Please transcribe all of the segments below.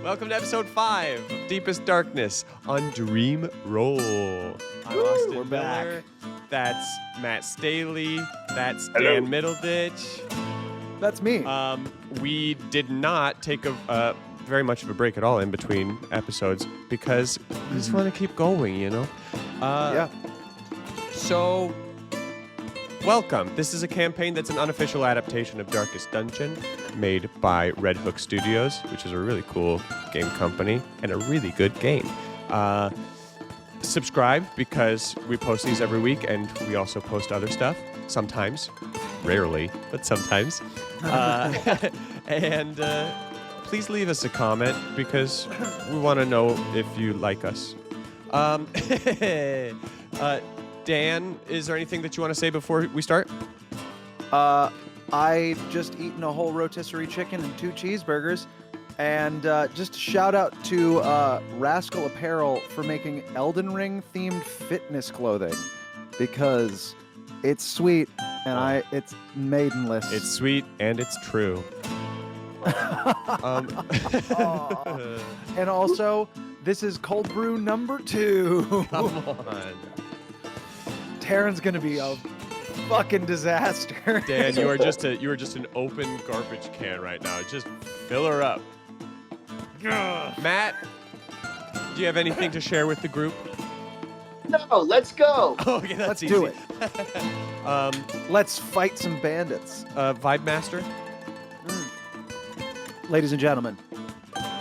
Welcome to episode 5 of Deepest Darkness on Dream Roll. I'm Austin We're back. Miller. That's Matt Staley. That's Hello. Dan Middleditch. That's me. We did not take a very much of a break at all in between episodes because we just want to keep going, you know? Yeah. So, welcome. This is a campaign that's an unofficial adaptation of Darkest Dungeon, made by Red Hook Studios, which is a really cool game company and a really good game. Subscribe because we post these every week, and we also post other stuff. Sometimes, rarely, but sometimes. And please leave us a comment because we want to know if you like us. Dan, is there anything that you want to say before we start? I just eaten a whole rotisserie chicken and 2 cheeseburgers. And just a shout out to Rascal Apparel for making Elden Ring themed fitness clothing because it's sweet and it's maidenless. It's sweet and it's true. And also, this is cold brew number 2. Come on. Taron's gonna be a fucking disaster. Dan, you are just an open garbage can right now. Just fill her up. Matt, do you have anything to share with the group? No, let's go. Okay, that's Let's easy. do it. Let's fight some bandits. Vibe Master. Ladies and gentlemen,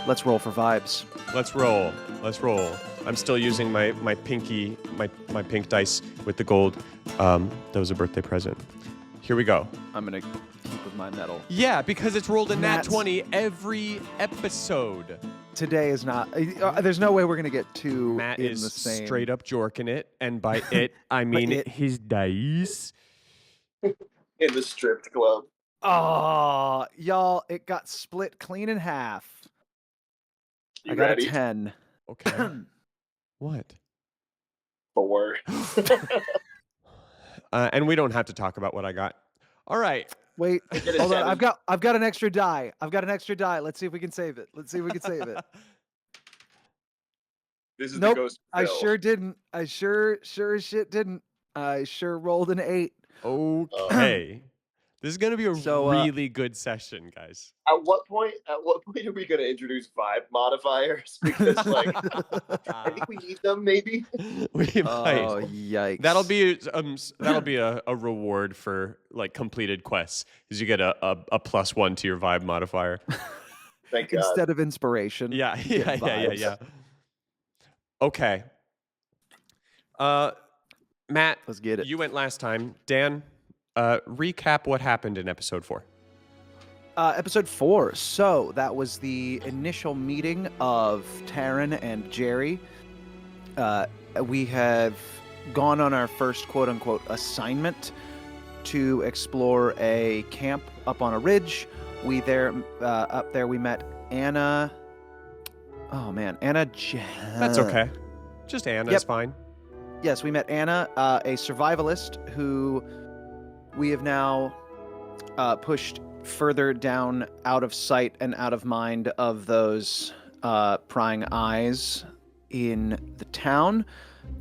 let's roll for vibes. Let's roll. Let's roll. I'm still using my pinky, my pink dice with the gold. That was a birthday present. Here we go. I'm gonna keep with my medal. Yeah, because it's rolled a nat Matt's- 20 every episode. Today is not. There's no way we're gonna get 2 Matt in is the same. straight up jorking it, and by it I mean it- his dice. In the stripped club. Oh, y'all! It got split clean in half. You I got ready? a 10. Okay. What? 4. And we don't have to talk about what I got. All right. Wait, Get a hold on. 7. I've got an extra die. Let's see if we can save it. This is Nope, the ghost. I Bill. sure didn't. I sure as shit didn't. I sure rolled an 8. Okay. This is gonna be a So, really good session, guys. At what point are we going to introduce vibe modifiers? Because I think we need them. Maybe. We might. Oh yikes! That'll be a reward for like completed quests, is you get a +1 to your vibe modifier. Thank God. instead of inspiration. Yeah. vibes. Okay. Matt, Let's get it. you went last time. Dan, recap what happened in episode 4. Episode 4. So that was the initial meeting of Taron and Jerry. We have gone on our first quote-unquote assignment to explore a camp up on a ridge. Up there we met Anna. Oh man, Anna. That's okay. Just Anna's Yep. fine. Yes, we met Anna, a survivalist who we have now pushed further down out of sight and out of mind of those prying eyes in the town.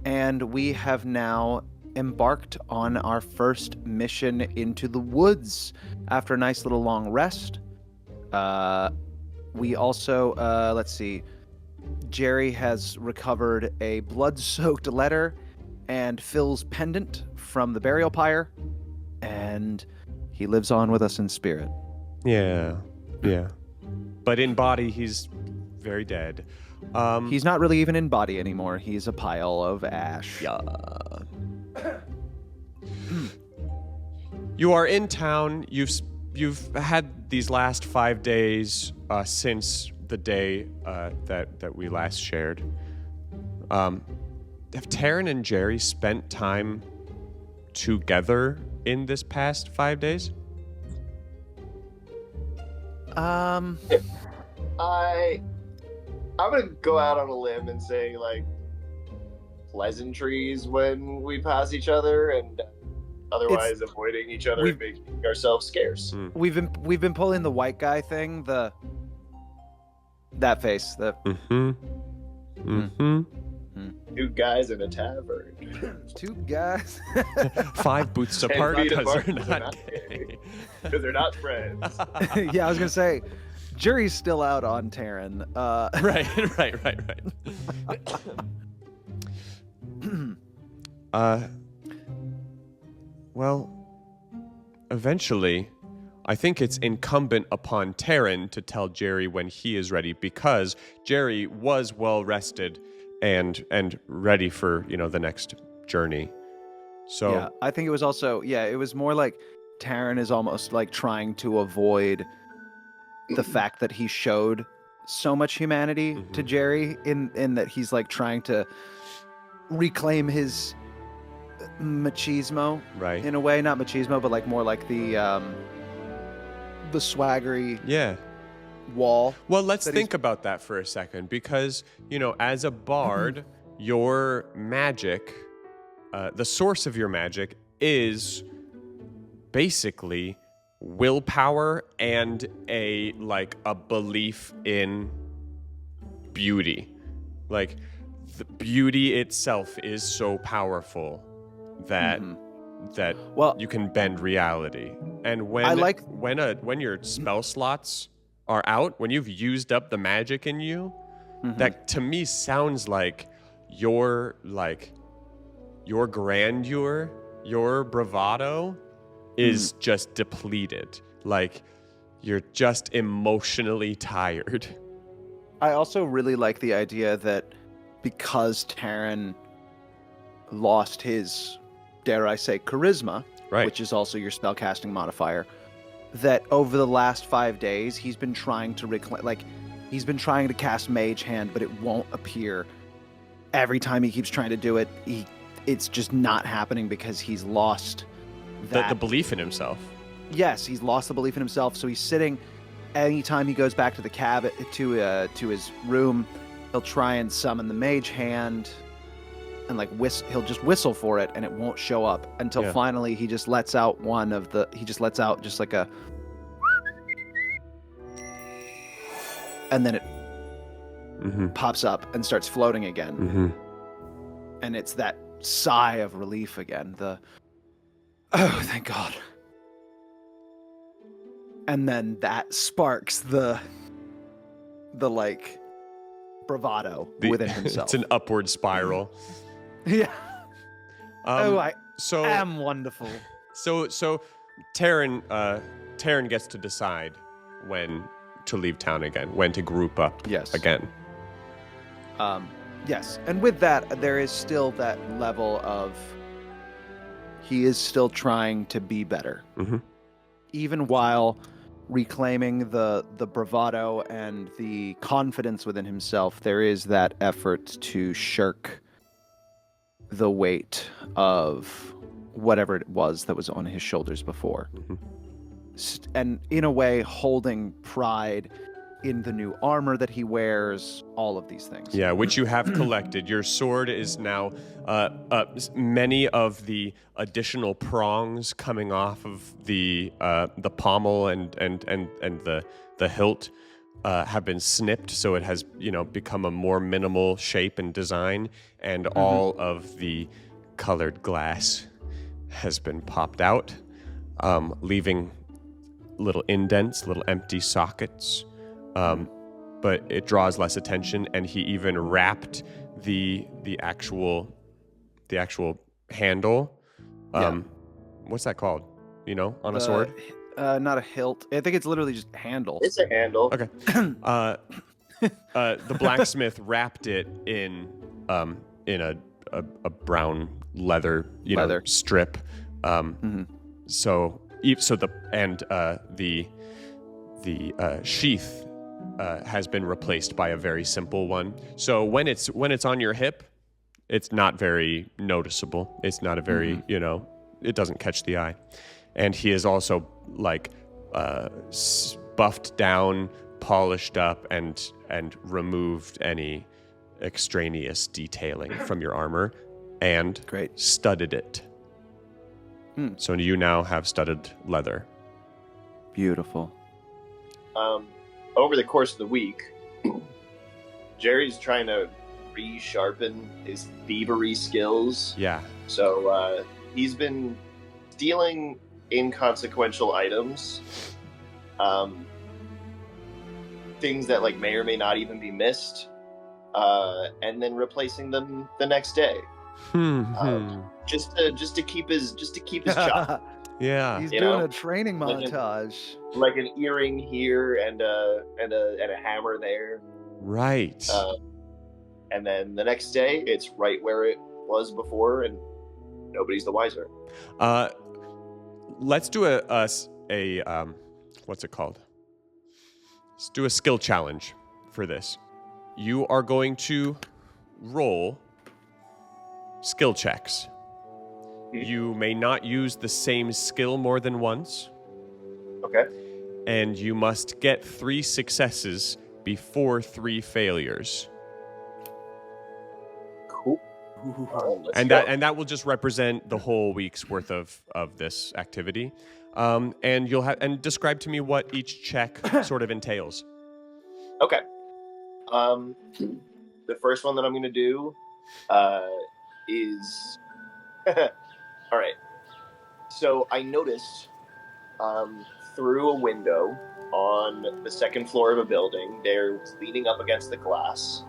And we have now embarked on our first mission into the woods after a nice little long rest. We also, let's see, Jerry has recovered a blood-soaked letter and Phil's pendant from the burial pyre, and he lives on with us in spirit. Yeah. But in body, he's very dead. He's not really even in body anymore. He's a pile of ash. Yeah. You are in town. You've had these last 5 days since the day that we last shared. Have Taron and Jerry spent time together in this past 5 days? I'm gonna go out on a limb and say like pleasantries when we pass each other, and otherwise avoiding each other and making ourselves scarce. We've been pulling the white guy thing, the That face. The Two guys in a tavern. two guys. 5 booths 10 apart feet because apart they're 'cause not gay. Because they're not friends. Yeah, I was gonna say, jury's still out on Taron. Right. Well, eventually, I think it's incumbent upon Taron to tell Jerry when he is ready, because Jerry was well rested and ready for, the next journey. So Yeah, I think it was also, it was more like Taron is almost like trying to avoid the fact that he showed so much humanity to Jerry in that he's like trying to reclaim his machismo, right. in a way. Not machismo, but like more like the swaggery Yeah. wall. Well, let's that think about that for a second, because, as a bard, your magic, the source of your magic is basically willpower and a belief in beauty. Like, the beauty itself is so powerful that you can bend reality. And when your spell slots are out, when you've used up the magic in you, that to me sounds like your grandeur, your bravado is just depleted. Like, you're just emotionally tired. I also really like the idea that because Taron lost his, dare I say, charisma, Right. which is also your spellcasting modifier, that over the last 5 days he's been trying to he's been trying to cast Mage Hand, but it won't appear. Every time he keeps trying to do it, it's just not happening because he's lost The belief in himself. Yes, he's lost the belief in himself, so he's sitting. Anytime he goes back to the cabin, to his room, he'll try and summon the Mage Hand, and he'll just whistle for it, and it won't show up until finally he just lets out just like a, and then it pops up and starts floating again, and it's that sigh of relief again. Oh, thank God. And then that sparks the bravado within himself. It's an upward spiral. Yeah. I so am wonderful. So Taron gets to decide when to leave town again, when to group up again. Yes. And with that, there is still that level of he is still trying to be better. Even while reclaiming the bravado and the confidence within himself, there is that effort to shirk the weight of whatever it was that was on his shoulders before. And in a way, holding pride in the new armor that he wears, all of these things. Yeah, which you have collected. Your sword is now many of the additional prongs coming off of the pommel and the hilt have been snipped, so it has become a more minimal shape and design, and all of the colored glass has been popped out, leaving little indents, little empty sockets. But it draws less attention, and he even wrapped the actual handle. What's that called? On a sword? Not a hilt. I think it's literally just handle. It's a handle. Okay. The blacksmith wrapped it in a brown leather, strip. So the sheath has been replaced by a very simple one. So when it's on your hip, it's not very noticeable. It's not a very it doesn't catch the eye. And he is also buffed down, polished up, and removed any extraneous detailing from your armor, and studded it. So you now have studded leather. Beautiful. Over the course of the week, Jerry's trying to resharpen his thievery skills. Yeah. So he's been stealing inconsequential items, things that like may or may not even be missed, and then replacing them the next day. Just to keep his job. Yeah. He's You doing know? a training montage. Like an earring here and a hammer there. Right. And then the next day, it's right where it was before, and nobody's the wiser. Let's do a what's it called? Let's do a skill challenge for this. You are going to roll skill checks. You may not use the same skill more than once. Okay. And you must get 3 successes before 3 failures. Cool. And that will just represent the whole week's worth of this activity. And you'll and describe to me what each check sort of entails. Okay. The first one that I'm going to do is all right. So I noticed through a window on the second floor of a building, they're leaning up against the glass,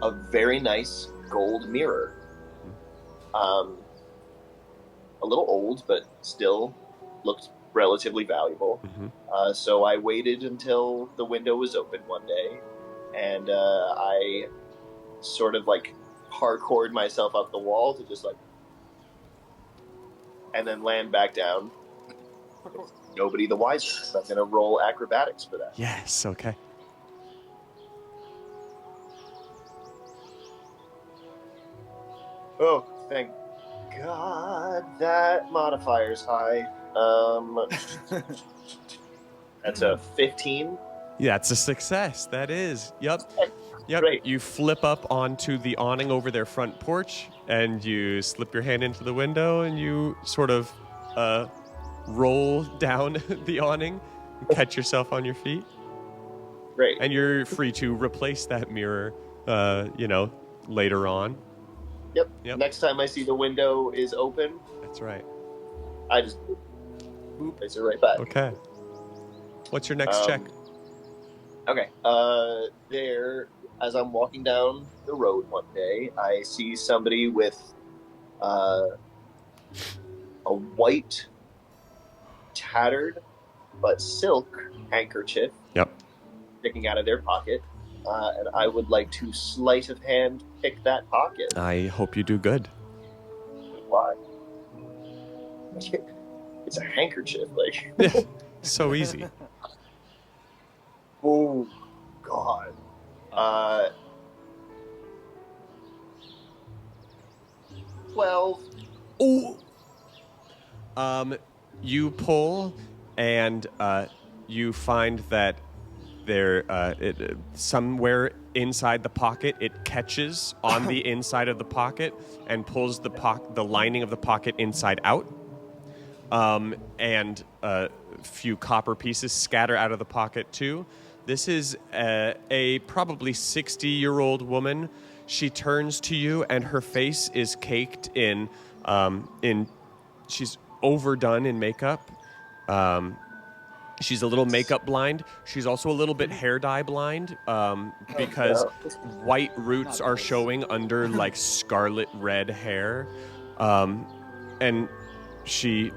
a very nice gold mirror. A little old, but still looked relatively valuable. So I waited until the window was open one day, and I sort of like parkoured myself up the wall to just like, and then land back down. Nobody the wiser. So I'm gonna roll acrobatics for that. Yes, okay. Oh, thank God that modifier's high. That's a 15. Yeah, it's a success. That is. Yep. Great. You flip up onto the awning over their front porch, and you slip your hand into the window, and you sort of roll down the awning and catch yourself on your feet. Great. And you're free to replace that mirror, later on. Yep. Next time I see the window is open, That's right. I just boop, place it right back. Okay. What's your next check? Okay. There, as I'm walking down the road one day, I see somebody with a white, tattered, but silk handkerchief. Yep. Sticking out of their pocket, and I would like to sleight of hand pick that pocket. I hope you do good. Why? It's a handkerchief, like. So easy. Oh, God. 12. Ooh. You pull, and you find that somewhere inside the pocket, it catches on the inside of the pocket and pulls the lining of the pocket inside out. And a few copper pieces scatter out of the pocket too. This is a probably 60-year-old woman. She turns to you, and her face is caked in she's overdone in makeup. She's a little makeup blind. She's also a little bit hair dye blind because white roots are showing under like scarlet red hair. And she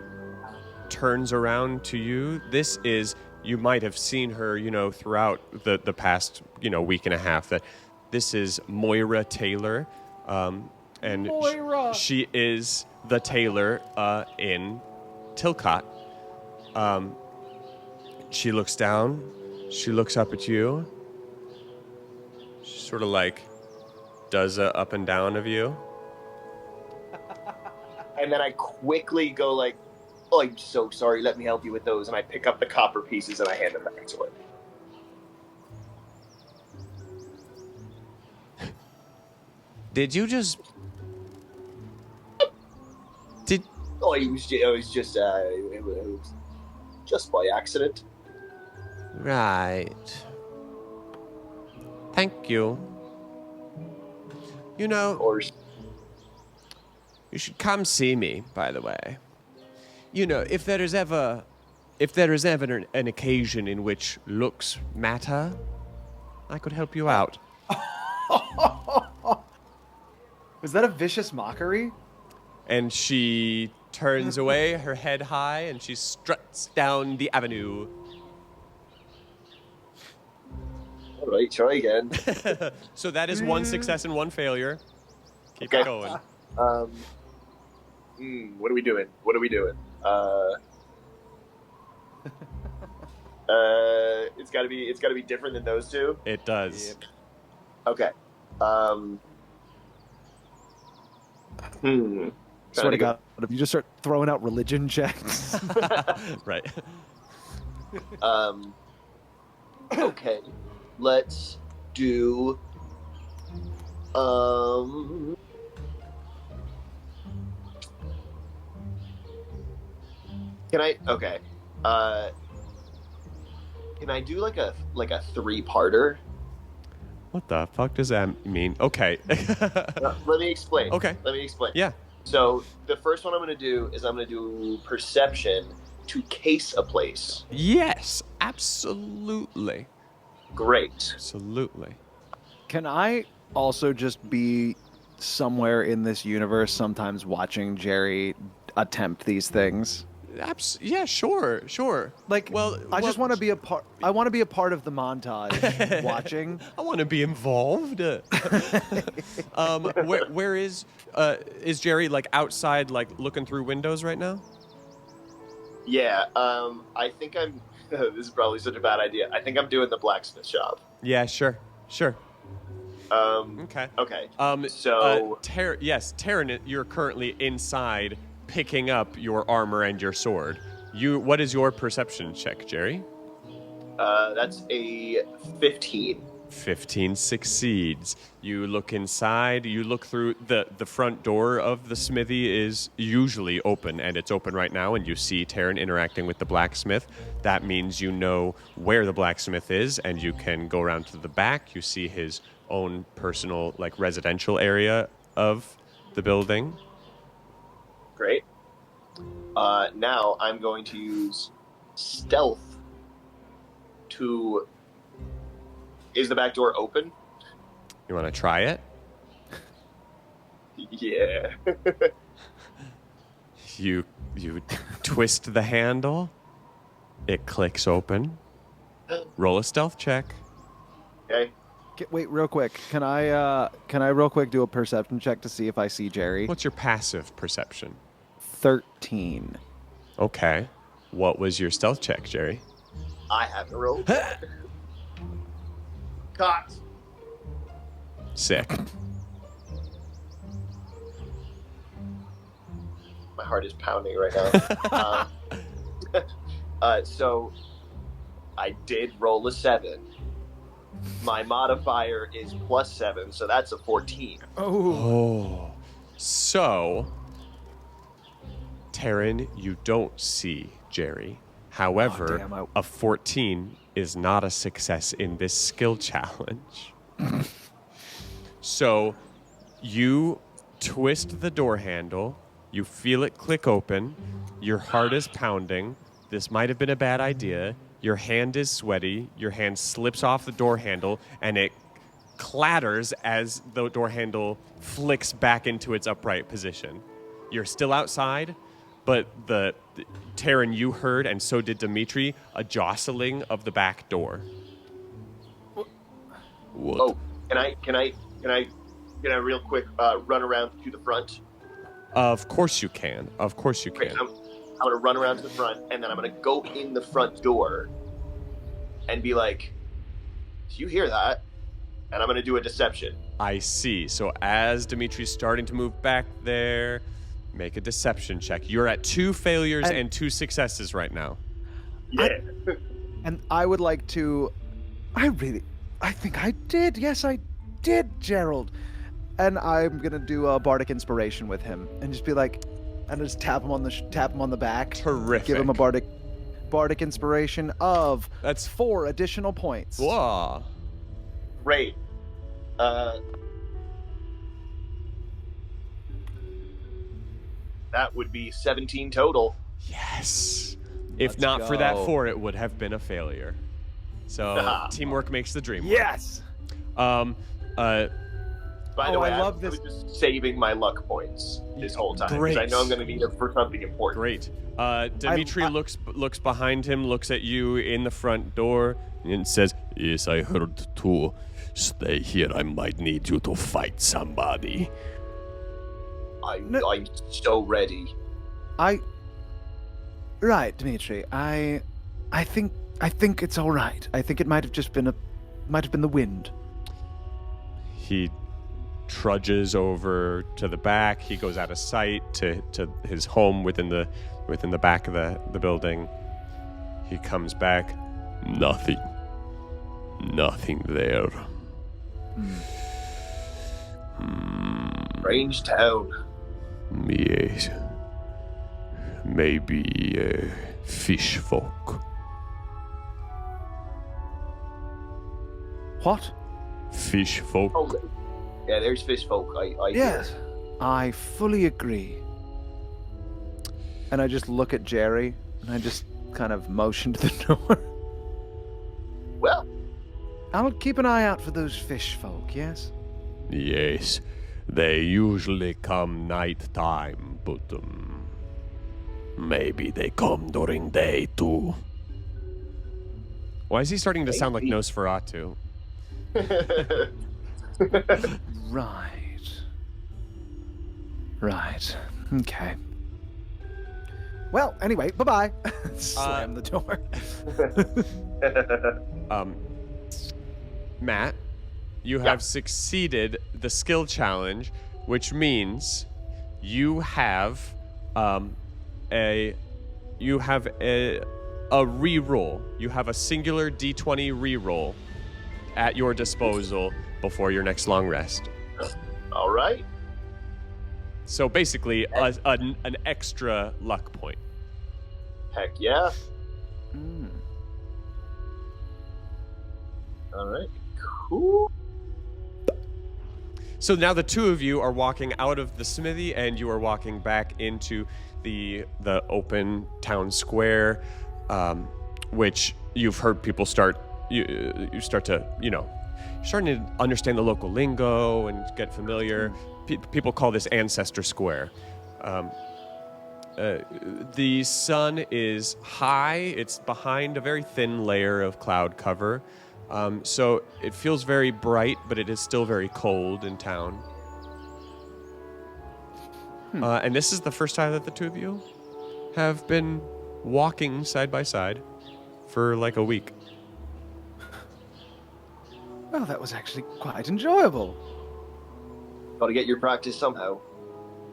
turns around to you. This is, you might have seen her, throughout the past, week and a half. That this is Moira Taylor. And Moira! She is the tailor in Tilcott. She looks down. She looks up at you. She sort of like does a up and down of you. And then I quickly go like, "Oh, I'm so sorry. Let me help you with those." And I pick up the copper pieces and I hand them back to her. Did you just? Oh, it was just by accident. Right. Thank you. You know, Of course. you should come see me, by the way. You know, if there is ever an occasion in which looks matter, I could help you out. Was that a vicious mockery? And she turns away, her head high, and she struts down the avenue. All right, try again. So that is one success and one failure. Keep Okay. it going. What are we doing? It's gotta be different than those two. It does. Okay. Swear to God, if you just start throwing out religion checks. Right. Okay. Let's do. Can I? Okay. Can I do like a 3-parter? What the fuck does that mean? Okay. Let me explain. Okay. Let me explain. Yeah. So the first one I'm going to do is I'm going to do perception to case a place. Yes, absolutely. Great. Absolutely. Can I also just be somewhere in this universe sometimes watching Jerry attempt these things? Yeah, sure. Like, I just want to be a part. I want to be a part of the montage, watching. I want to be involved. Where is Jerry? Like outside, like looking through windows right now? Yeah. I think I'm. This is probably such a bad idea. I think I'm doing the blacksmith shop. Yeah, sure. Okay. Okay. So, Taron, you're currently inside, picking up your armor and your sword. What is your perception check, Jerry? That's a 15. 15 succeeds. You look inside, you look through the front door of the smithy is usually open, and it's open right now, and you see Taron interacting with the blacksmith. That means you know where the blacksmith is, and you can go around to the back. You see his own personal, like, residential area of the building. Great. Now I'm going to use stealth to... Is the back door open? You want to try it? Yeah. You twist the handle. It clicks open. Roll a stealth check. Okay. Wait, real quick. Can I real quick do a perception check to see if I see Jerry? What's your passive perception? 13. Okay. What was your stealth check, Jerry? I haven't rolled. Caught. Sick. My heart is pounding right now. So I did roll a 7. My modifier is +7, so that's a 14. Oh. So, Taron, you don't see Jerry. However, a 14 is not a success in this skill challenge. So, you twist the door handle, you feel it click open, your heart is pounding, this might have been a bad idea, your hand is sweaty, your hand slips off the door handle, and it clatters as the door handle flicks back into its upright position. You're still outside, but Taron, you heard, and so did Dimitri, a jostling of the back door. What? Oh, can I real quick run around to the front? Of course you can. Of course you Great. can. I'm gonna run around to the front, and then I'm gonna go in the front door and be like, "Do you hear that?" And I'm gonna do a deception. I see. So as Dimitri's starting to move back there, make a deception check. You're at 2 failures and 2 successes right now. Yeah. And I would like to... I think I did. Yes, I did, Gerald. And I'm going to do a bardic inspiration with him and just be like... And just tap him on the back. Terrific. Give him a bardic inspiration of... That's 4 additional points. Whoa. Great. That would be 17 total. Yes. If Let's not for that go. 4, it would have been a failure. So teamwork makes the dream work. Yes. Um, By the way, I love I this. was just saving my luck points this whole time because I Great. know I'm going to need them for something important. Great. Dimitri looks behind him, looks at you in the front door, and says, "Yes, I heard too. Stay here. I might need you to fight somebody." I'm so ready. Right, Dimitri. I think it's all right. I think it might have just been the wind. He trudges over to the back. He goes out of sight to his home within the back of the building. He comes back. Nothing there. Strange town. Yes. Maybe fish folk. What? Fish folk. Oh, yeah, there's fish folk. I Yes. I fully agree. And I just look at Jerry, and I just kind of motion to the door. Well, I'll keep an eye out for those fish folk, yes? Yes. They usually come night time, but maybe they come during day too. Why is he starting to sound like Nosferatu? Right. Okay. Well, anyway, bye-bye. Slam the door. Matt, you have succeeded the skill challenge, which means you have a reroll. You have a singular D20 reroll at your disposal before your next long rest. all right. So basically, an extra luck point. Heck yeah. All right. Cool. So now the two of you are walking out of the smithy, and you are walking back into the open town square, which you've heard people start. You start to you're starting to understand the local lingo and get familiar. People call this Ancestor Square. The sun is high. It's behind a very thin layer of cloud cover. So it feels very bright, but it is still very cold in town. And this is the first time that the two of you have been walking side by side for like a week. Well, that was actually quite enjoyable. Got to get your practice somehow.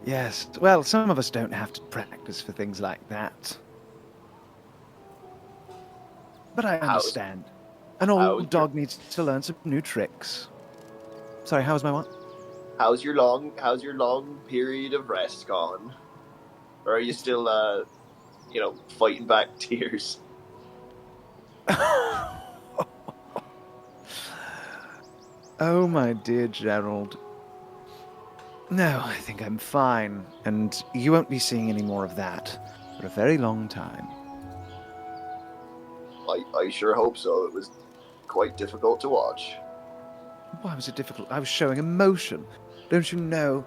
Yes. Well, some of us don't have to practice for things like that. But I understand. An old dog needs to learn some new tricks. Sorry, how's my what? How's your long period of rest gone? Or are you still fighting back tears? Oh, my dear Gerald. No, I think I'm fine, and you won't be seeing any more of that for a very long time. I sure hope so. It was quite difficult to watch. Why was it difficult? I was showing emotion. Don't you know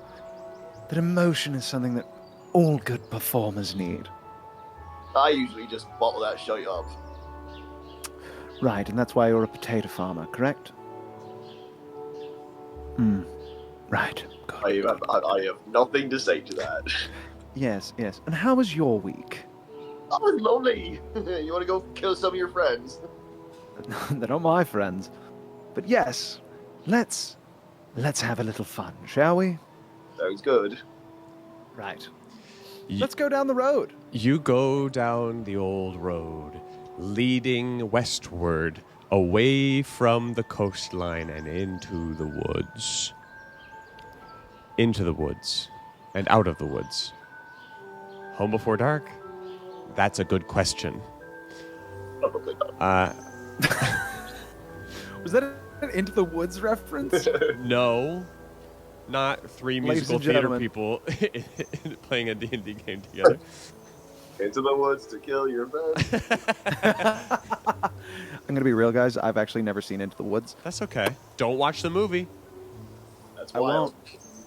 that emotion is something that all good performers need? I usually just bottle that shit up. Right, and that's why you're a potato farmer, correct? Right. Good. I have nothing to say to that. Yes. And how was your week? Oh, it's lovely. You want to go kill some of your friends? They're not my friends. But yes, let's have a little fun, shall we? Sounds good. Right. Let's go down the road. You go down the old road, leading westward, away from the coastline and into the woods. Into the woods and out of the woods. Home before dark? That's a good question. Probably not. Was that Into the Woods reference? No, not three Ladies musical and theater gentlemen. people playing a D&D game together. Into the woods to kill your friends. I'm gonna be real, guys. I've actually never seen Into the Woods. That's okay. Don't watch the movie. That's I wild. won't.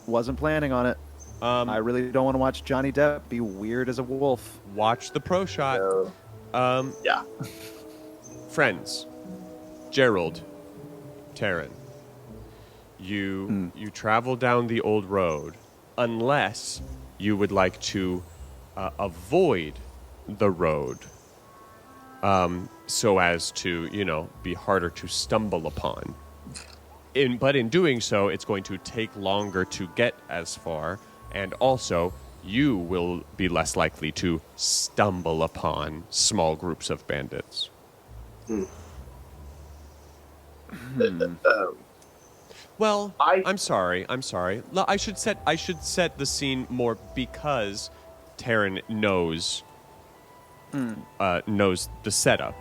Wasn't planning on it. I really don't want to watch Johnny Depp be weird as a wolf. Watch the pro shot. So, yeah. Friends, Gerald, Taron, you travel down the old road unless you would like to avoid the road so as to, be harder to stumble upon. But in doing so, it's going to take longer to get as far, and also you will be less likely to stumble upon small groups of bandits. Well, I'm sorry. I should set the scene more because Taron knows the setup,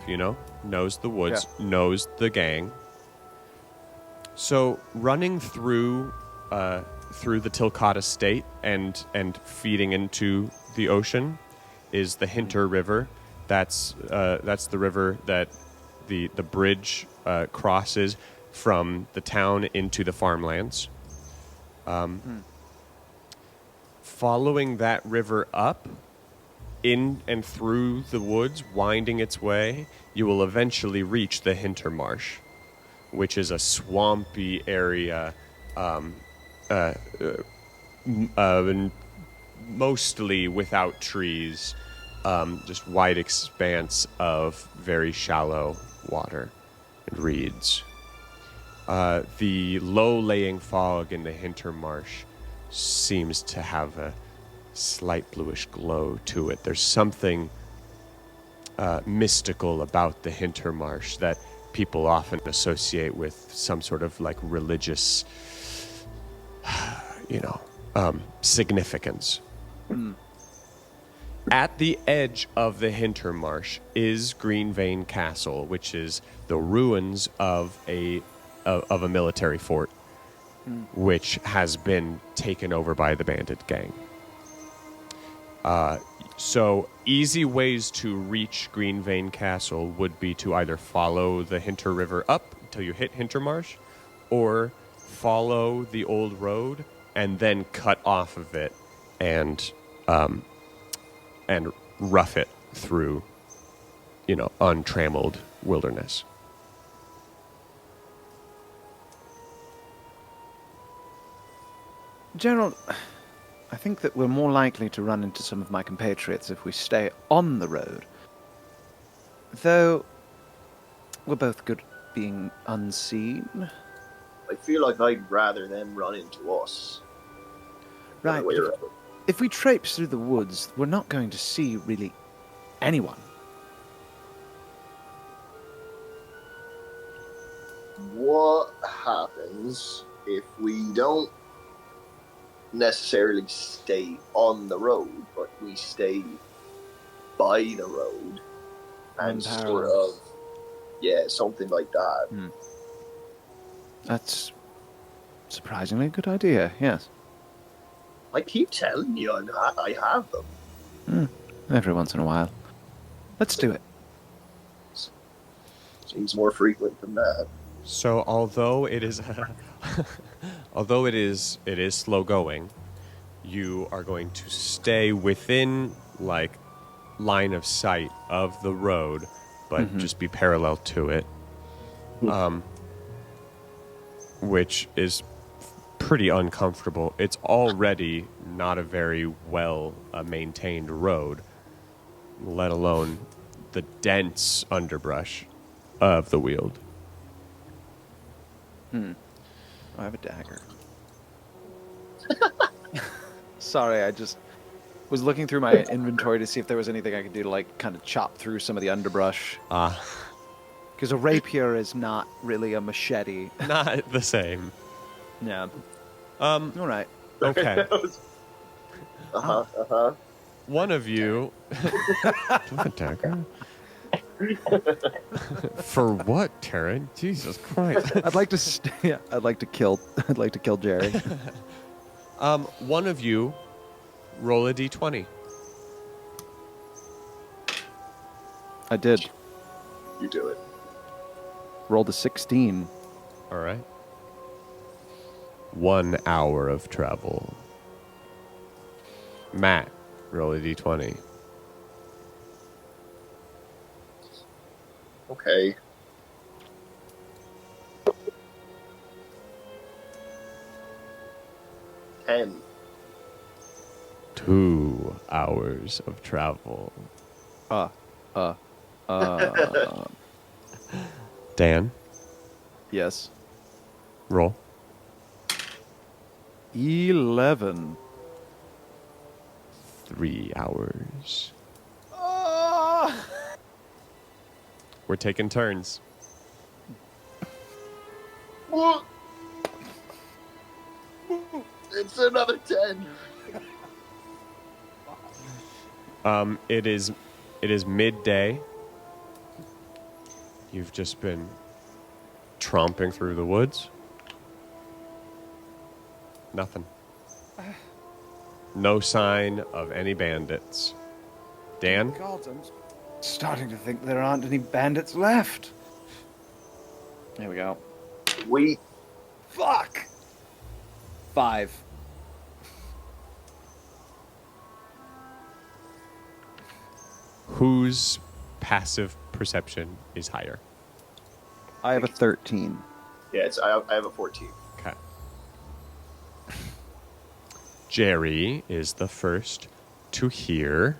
knows the woods, knows the gang. So running through the Tilcata State and feeding into the ocean is the Hinter River. That's the river that the bridge crosses from the town into the farmlands. Following that river up, in and through the woods, winding its way, you will eventually reach the Hintermarsh, which is a swampy area, mostly without trees, just wide expanse of very shallow water and reeds. The low-laying fog in the Hintermarsh seems to have a slight bluish glow to it. There's something mystical about the Hintermarsh that people often associate with some sort of like religious, significance. At the edge of the Hintermarsh is Greenvane Castle, which is the ruins of a military fort, which has been taken over by the bandit gang. So easy ways to reach Greenvane Castle would be to either follow the Hinter River up until you hit Hintermarsh, or follow the old road and then cut off of it and rough it through, untrammeled wilderness. General, I think that we're more likely to run into some of my compatriots if we stay on the road. Though, we're both good at being unseen. I feel like I'd rather them run into us. Right. If we traipse through the woods, we're not going to see really anyone. What happens if we don't necessarily stay on the road, but we stay by the road and sort of, something like that? That's surprisingly a good idea, yes. I keep telling you I have them. Every once in a while. Let's do it. Seems more frequent than that. So although it is slow going, you are going to stay within line of sight of the road, but just be parallel to it, which is pretty uncomfortable. It's already not a very well maintained road, let alone the dense underbrush of the Weald. I have a dagger. Sorry, I just was looking through my inventory to see if there was anything I could do to kind of chop through some of the underbrush. Because a rapier is not really a machete. Not the same. Yeah. All right. Okay. Uh-huh. One of you... a dagger? For what, Taron? Jesus Christ. I'd like to. I'd like to kill. I'd like to kill Jerry. One of you roll a d20. I did. You do it. Rolled a 16. All right. 1 hour of travel. Matt, roll a d20. Okay. Ten. 2 hours of travel. Dan, Yes. roll. 11. 3 hours. We're taking turns. It's another 10. It is midday. You've just been tromping through the woods. Nothing. No sign of any bandits. Dan? God, I'm starting to think there aren't any bandits left. There we go. We Fuck. 5. Whose passive perception is higher? I have a 13. Yeah, I have a 14. Okay. Jerry is the first to hear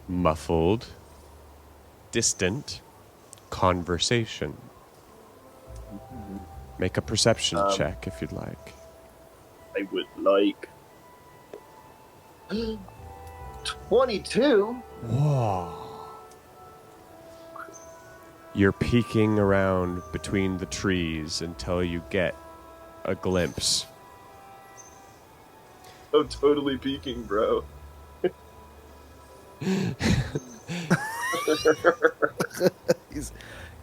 muffled, distant conversation. Make a perception check if you'd like. I would like 22. Whoa. You're peeking around between the trees until you get a glimpse. I'm totally peeking, bro.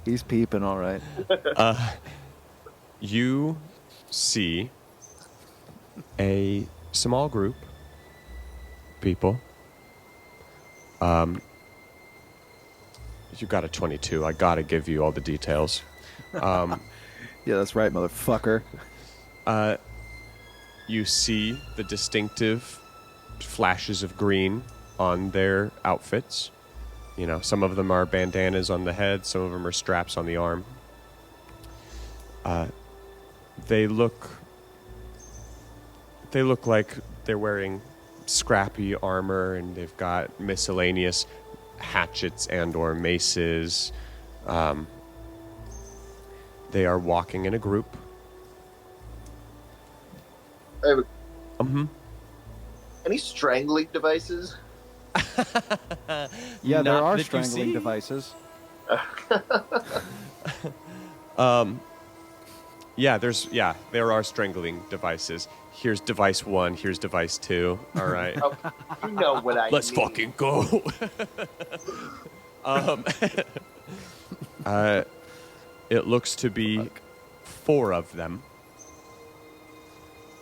He's peeping, all right. You see a small group of people. You got a 22. I gotta give you all the details. Yeah, that's right, motherfucker. You see the distinctive flashes of green on their outfits. You know, some of them are bandanas on the head, some of them are straps on the arm. They look like they're wearing scrappy armor, and they've got miscellaneous hatchets and or maces. They are walking in a group. I have any strangling devices? Yeah, there Not are that you strangling see. devices. There are strangling devices. Here's device 1, here's device 2. All right. Oh, you know what I Let's mean. fucking go. It looks to be 4 of them,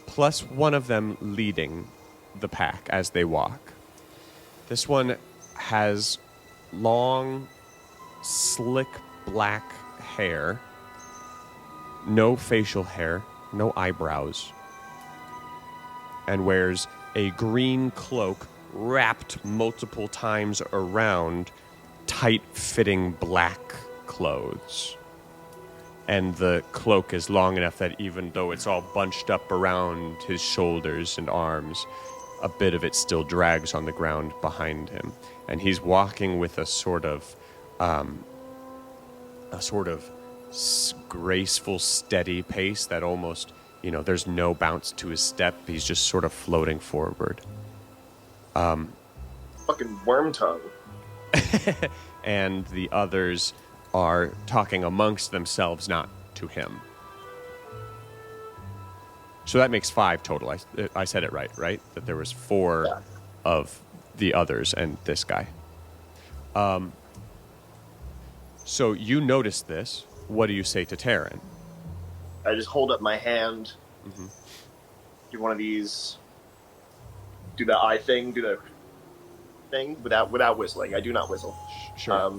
plus one of them leading the pack as they walk. This one has long, slick black hair, no facial hair, no eyebrows, and wears a green cloak wrapped multiple times around tight-fitting black clothes. And the cloak is long enough that even though it's all bunched up around his shoulders and arms, a bit of it still drags on the ground behind him. And he's walking with a sort of graceful, steady pace that almost, there's no bounce to his step. He's just sort of floating forward. Fucking worm tongue. And the others are talking amongst themselves, not to him. So that makes 5 total. I said it right? That there was 4 of the others and this guy. So you notice this. What do you say to Taron? I just hold up my hand. Do one of these. Do the eye thing. Do the thing without whistling. I do not whistle. Sure.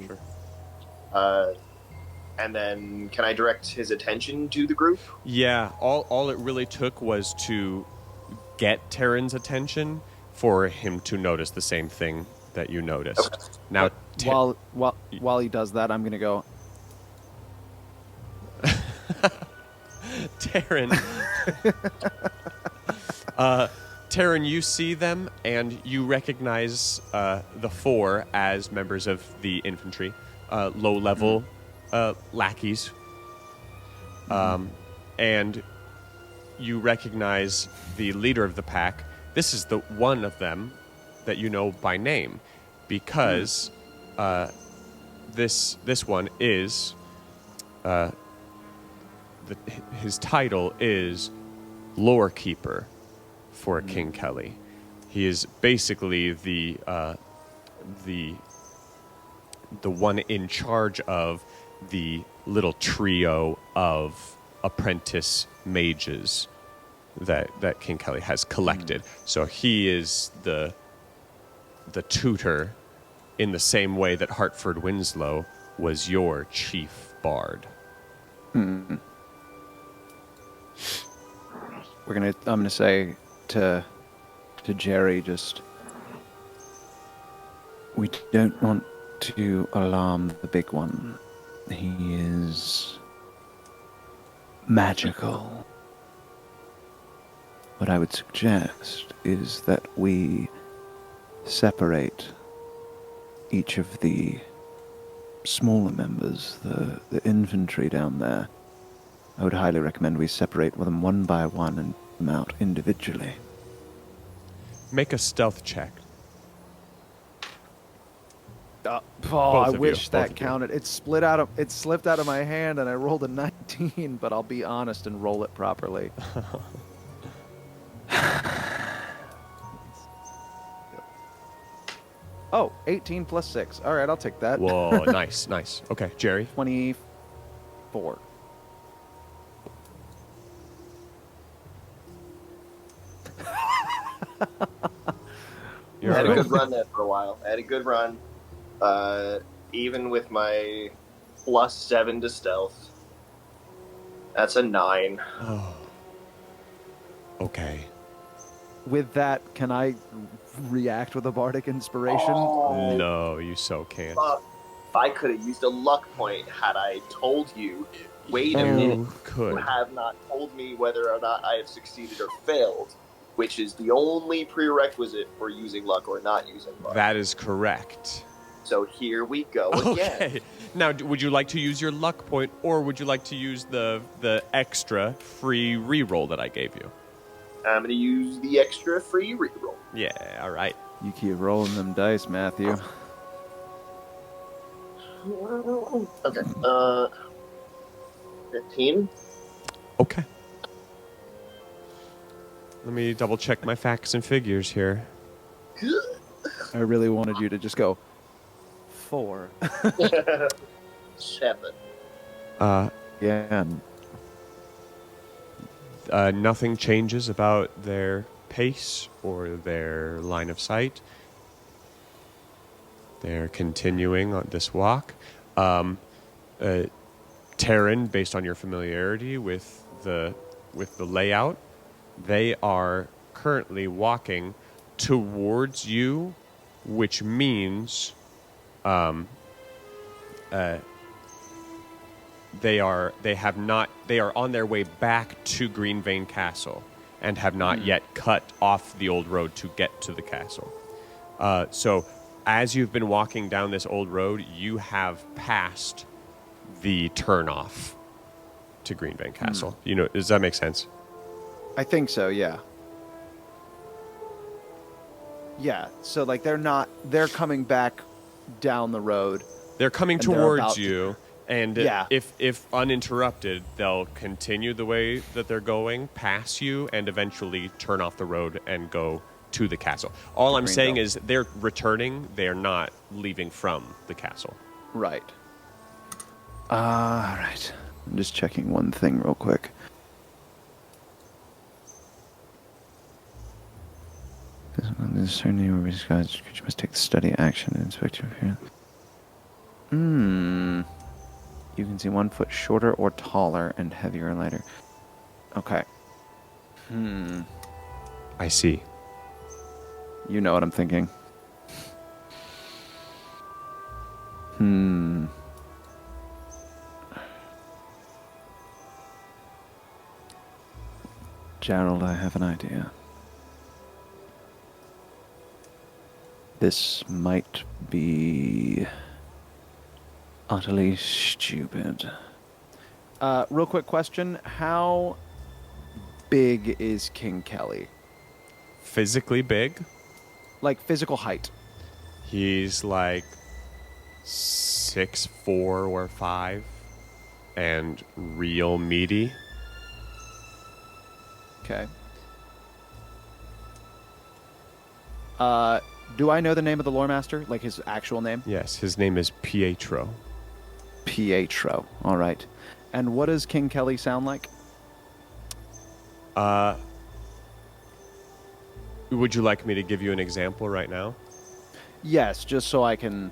And then, can I direct his attention to the group? Yeah. All it really took was to get Taron's attention for him to notice the same thing that you noticed. Okay. Now, While he does that, I'm gonna go. Taron. Taron, you see them, and you recognize the four as members of the infantry, low-level lackeys. And you recognize the leader of the pack. This is the one of them that you know by name, because this one is his title is Lore Keeper for King Kelly. He is basically the one in charge of the little trio of apprentice mages that King Kelly has collected. So he is the tutor in the same way that Hartford Winslow was your chief bard. I'm gonna say to Jerry, just, we don't want to alarm the big one. He is magical. What I would suggest is that we separate each of the smaller members, the infantry down there. I would highly recommend we separate them one by one and put them out individually. Make a stealth check. I wish that counted. It slipped out of my hand, and I rolled a 19. But I'll be honest and roll it properly. Oh, 18 plus 6. All right, I'll take that. Whoa, nice. Okay, Jerry. 24. I had a good run there for a while. I had a good run. Even with my +7 to stealth. That's a 9. Oh. Okay. With that, can I react with a bardic inspiration? Oh, No, you so can't. if I could have used a luck point had I told you. Wait a minute. You could. have not told me whether or not I have succeeded or failed, which is the only prerequisite for using luck or not using luck. That is correct. So here we go again. Okay. Now, would you like to use your luck point, or would you like to use the extra free reroll that I gave you? I'm going to use the extra free reroll. Yeah, all right. You keep rolling them dice, Matthew. Okay. 15. Okay. Let me double check my facts and figures here. I really wanted you to just go 4. 7. Yeah. Nothing changes about their pace or their line of sight. They're continuing on this walk. Taron, based on your familiarity with the layout, they are currently walking towards you, which means they are on their way back to Greenvane Castle and have not yet cut off the old road to get to the castle. So as you've been walking down this old road, you have passed the turnoff to Greenvane Castle. You know, does that make sense? I think so, yeah. Yeah, so like they're coming back down the road. They're coming towards you, and Yeah. if uninterrupted, they'll continue the way that they're going, pass you, and eventually turn off the road and go to the castle. All I'm saying is they're returning, they're not leaving from the castle. Right. All right. I'm just checking one thing real quick. This certainly will be disguised. You must take the study action and inspect your appearance. You can see 1 foot shorter or taller and heavier or lighter. Okay. I see. You know what I'm thinking. Gerald, I have an idea. This might be utterly stupid. Real quick question. How big is King Kelly? Physically big. Like physical height. He's like 6'4" or 5 and real meaty. Okay. Do I know the name of the lore master? Like his actual name? Yes, his name is Pietro. Pietro. All right. And what does King Kelly sound like? Would you like me to give you an example right now? Yes, just so I can...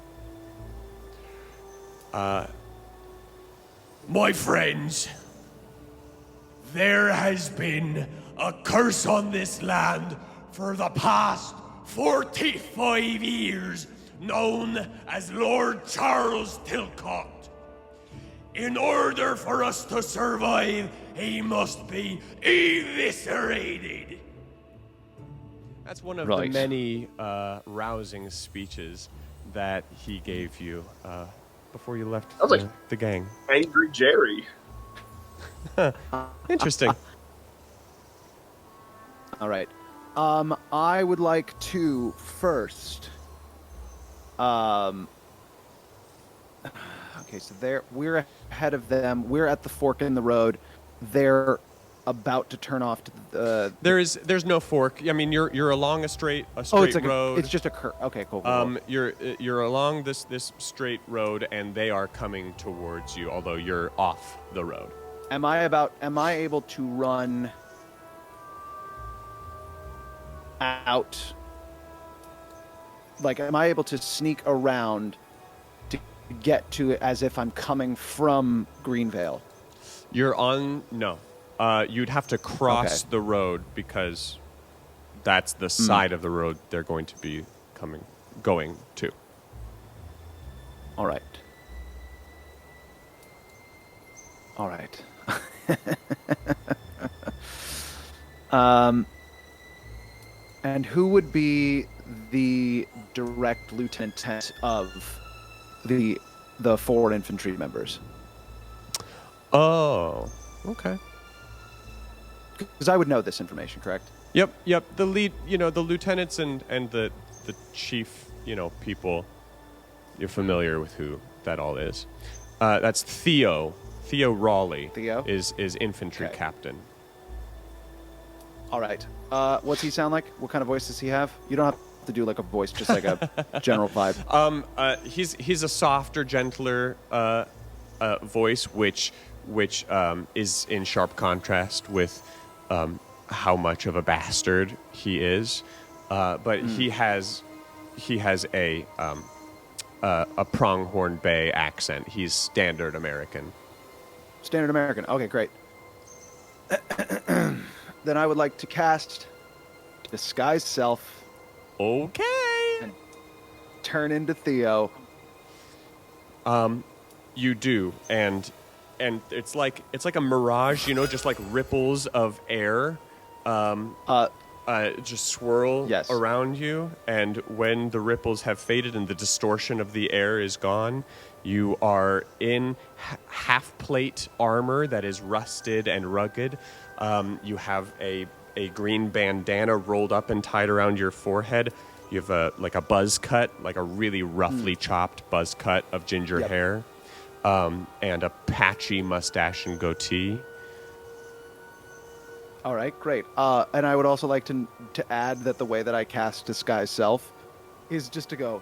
My friends, there has been a curse on this land for the past 45 years, known as Lord Charles Tilcott. In order for us to survive, he must be eviscerated. That's one of Right. the many rousing speeches that he gave you before you left Sounds like- the gang. Angry Jerry. Interesting. All right. I would like to first... Okay, so we're ahead of them. We're at the fork in the road. They're about to turn off to the... There's no fork. I mean, you're along a straight it's like road. it's just a curve. Okay, cool. You're along this straight road, and they are coming towards you. Although you're off the road. Am I able to run out? Like, am I able to sneak around to get to it as if I'm coming from Greenvale? You're on no. You'd have to cross Okay. the road because that's the side of the road they're going to be going to. All right. All right. And who would be the direct lieutenant of the 4 infantry members? Oh, okay. Because I would know this information, correct? Yep. The lead, the lieutenants and the chief, people. You're familiar with who that all is. That's Theo. Theo Raleigh. Theo? is infantry Okay. captain. All right. What's he sound like? What kind of voice does he have? You don't have to do like a voice, just like a general vibe. He's a softer, gentler voice, which is in sharp contrast with how much of a bastard he is. But he has a pronghorn bay accent. He's standard American. Standard American. Okay, great. Then I would like to cast Disguise Self, Okay. turn into Theo. You do, and it's like a mirage, just like ripples of air, just swirl Yes. around you. And when the ripples have faded and the distortion of the air is gone, you are in half plate armor that is rusted and rugged. You have a green bandana rolled up and tied around your forehead. You have a buzz cut, like a really roughly chopped buzz cut of ginger hair, and a patchy mustache and goatee. All right, great. And I would also like to add that the way that I cast Disguise Self is just to go.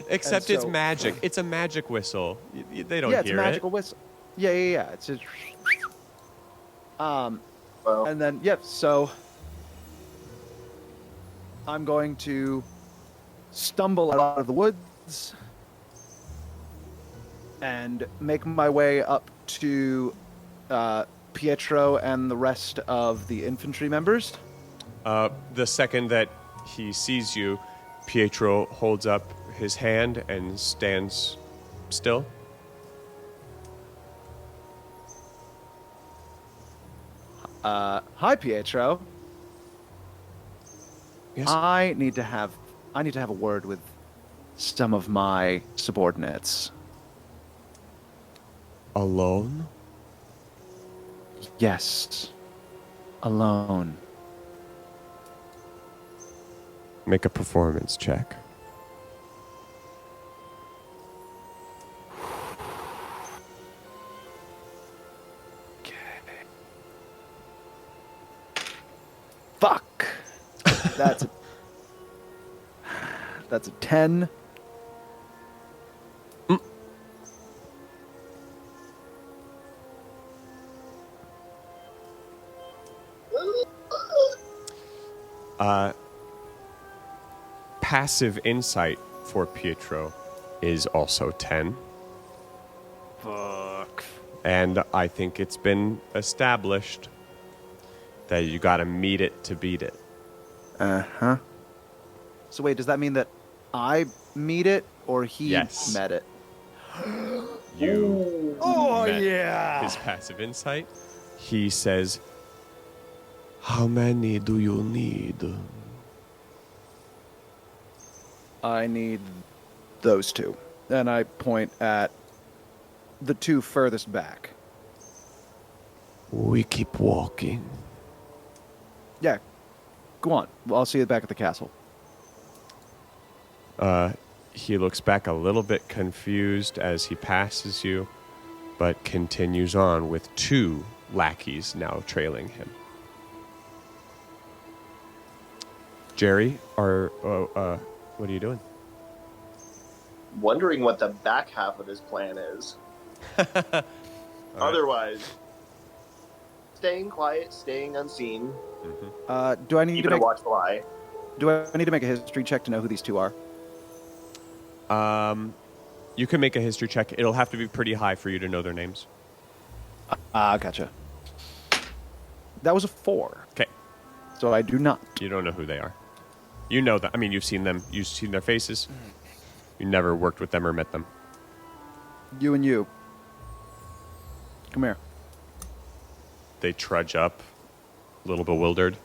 Except And it's so- magic. It's a magic whistle. They don't Yeah, it's a hear magical whistle. Yeah. It's just. Well, And then so I'm going to stumble out of the woods and make my way up to Pietro and the rest of the infantry members. The second that he sees you, Pietro holds up his hand and stands still. Hi, Pietro. Yes. I need to have a word with some of my subordinates. Alone? Yes. Alone. Make a performance check. Fuck. That's a 10. Passive insight for Pietro is also 10. Fuck. And I think it's been established that you gotta meet it to beat it. Uh-huh. So wait, does that mean that I meet it or he Yes. met it? You Oh, met yeah. his passive insight. He says, "How many do you need?" I need those two. And I point at the two furthest back. We keep walking. Yeah. Go on. Well, I'll see you back at the castle. He looks back a little bit confused as he passes you, but continues on with two lackeys now trailing him. Jerry, what are you doing? wondering what the back half of this plan is. Otherwise, staying quiet, staying unseen, Do I need to keeping a make watchful eye. Do I need to make a history check to know who these two are? You can make a history check. It'll have to be pretty high for you to know their names. Gotcha. That was a 4. Okay. So I do not. You don't know who they are. You know them. I mean, you've seen them. You've seen their faces. You never worked with them or met them. You and you. Come here. They trudge up, a little bewildered.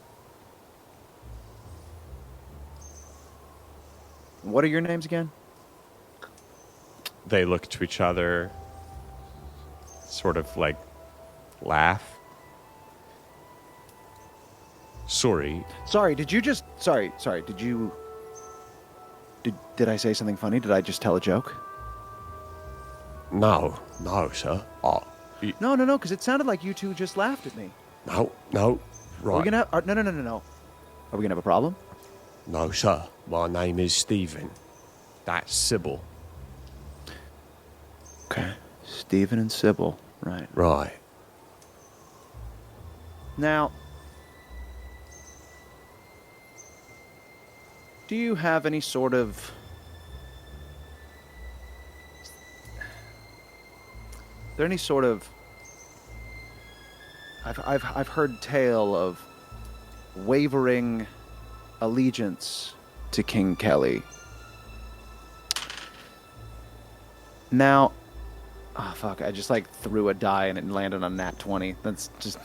What are your names again? They look to each other, sort of like laugh. Sorry. Sorry, did you just... Sorry, did you... Did I say something funny? Did I just tell a joke? No, sir. Oh, No, because it sounded like you two just laughed at me. no. Are Right. we gonna... No. Are we gonna have a problem? No, sir. My name is Stephen. That's Sybil. Okay. Stephen and Sybil. Right. Right. Now... Do you have any sort of... Is there any sort of... I've heard tale of wavering allegiance to King Kelly. Now... Oh, fuck. I just, threw a die and it landed on nat 20. That's just...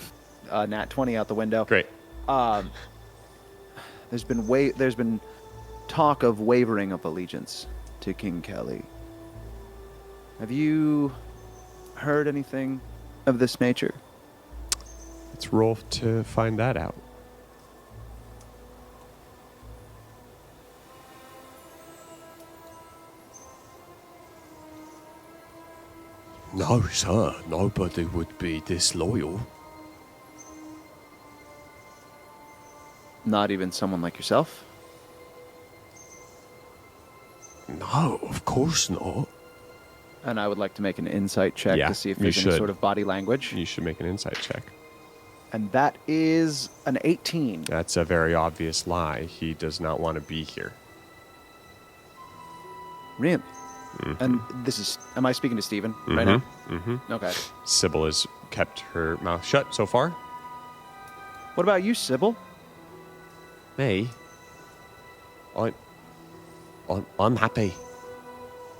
nat 20 out the window. Great. There's been talk of wavering of allegiance to King Kelly. Have you heard anything of this nature? Let's roll to find that out. No, sir. Nobody would be disloyal. Not even someone like yourself? No, of course not. And I would like to make an insight check Yeah, to see if you there's any should. sort of body language. You should make an insight check. And that is an 18. That's a very obvious lie. He does not want to be here. Really? And this is... Am I speaking to Steven right now? Mm-hmm. Okay. Sybil has kept her mouth shut so far. What about you, Sybil? Me? I'm happy.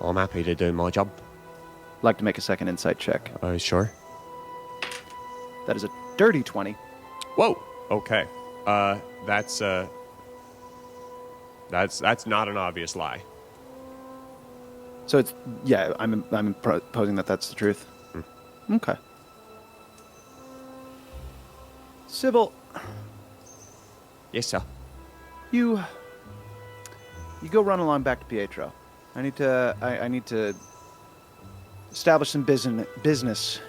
I'm happy to do my job. Like to make a second insight check. Sure. That is a dirty 20. Whoa. Okay. That's not an obvious lie. So it's... Yeah, I'm proposing that that's the truth. Okay. Sybil, Yes, sir. you go run along back to Pietro. I need to establish some business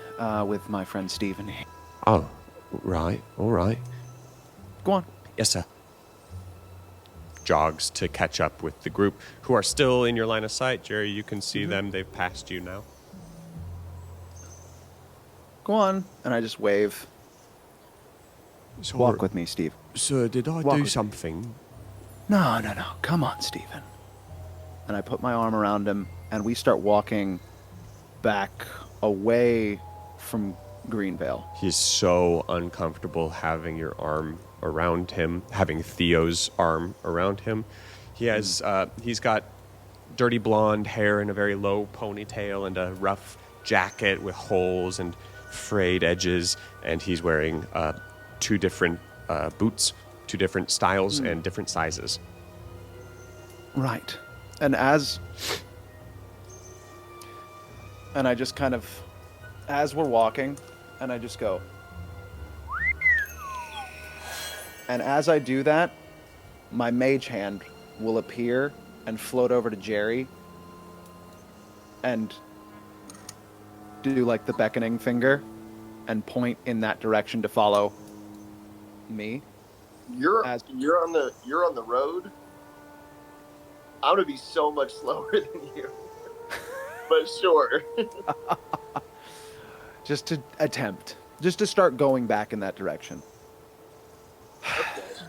with my friend Steven. Oh, right. All right. Go on. Yes, sir. Jogs to catch up with the group who are still in your line of sight. Jerry, you can see them. They've passed you now. Go on. And I just wave. So, Walk with me, Steve. Sir, did I Walk do with- something? No. Come on, Steven. And I put my arm around him, and we start walking back away from Greenvale. He's so uncomfortable having your arm around him, having Theo's arm around him. He has, he's got dirty blonde hair in a very low ponytail and a rough jacket with holes and frayed edges, and he's wearing two different boots, two different styles and different sizes. Right. And I just kind of, as we're walking, and I just go. And as I do that, my mage hand will appear and float over to Jerry and do like the beckoning finger and point in that direction to follow me. You're As- on the road. I'm gonna be so much slower than you. But sure. Just to start going back in that direction.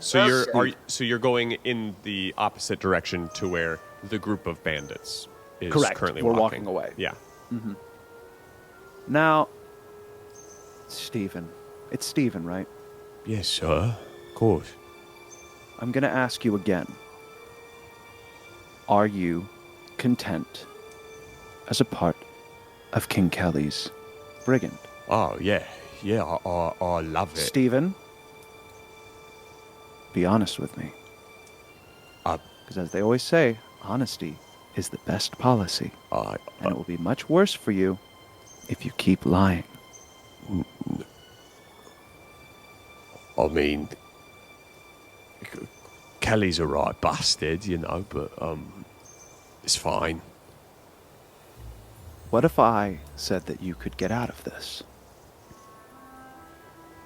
So Okay. you're going in the opposite direction to where the group of bandits is Correct. currently We're walking. walking away. Yeah. Now, Stephen. It's Stephen, right? Yes, sir. Of course. I'm going to ask you again. Are you content as a part of King Kelly's brigand? Oh, yeah. Yeah, I love it. Stephen, be honest with me. Uh, Because as they always say, honesty is the best policy. And it will be much worse for you if you keep lying. I mean, Kelly's a right bastard, you know, but it's fine. What if I said that you could get out of this?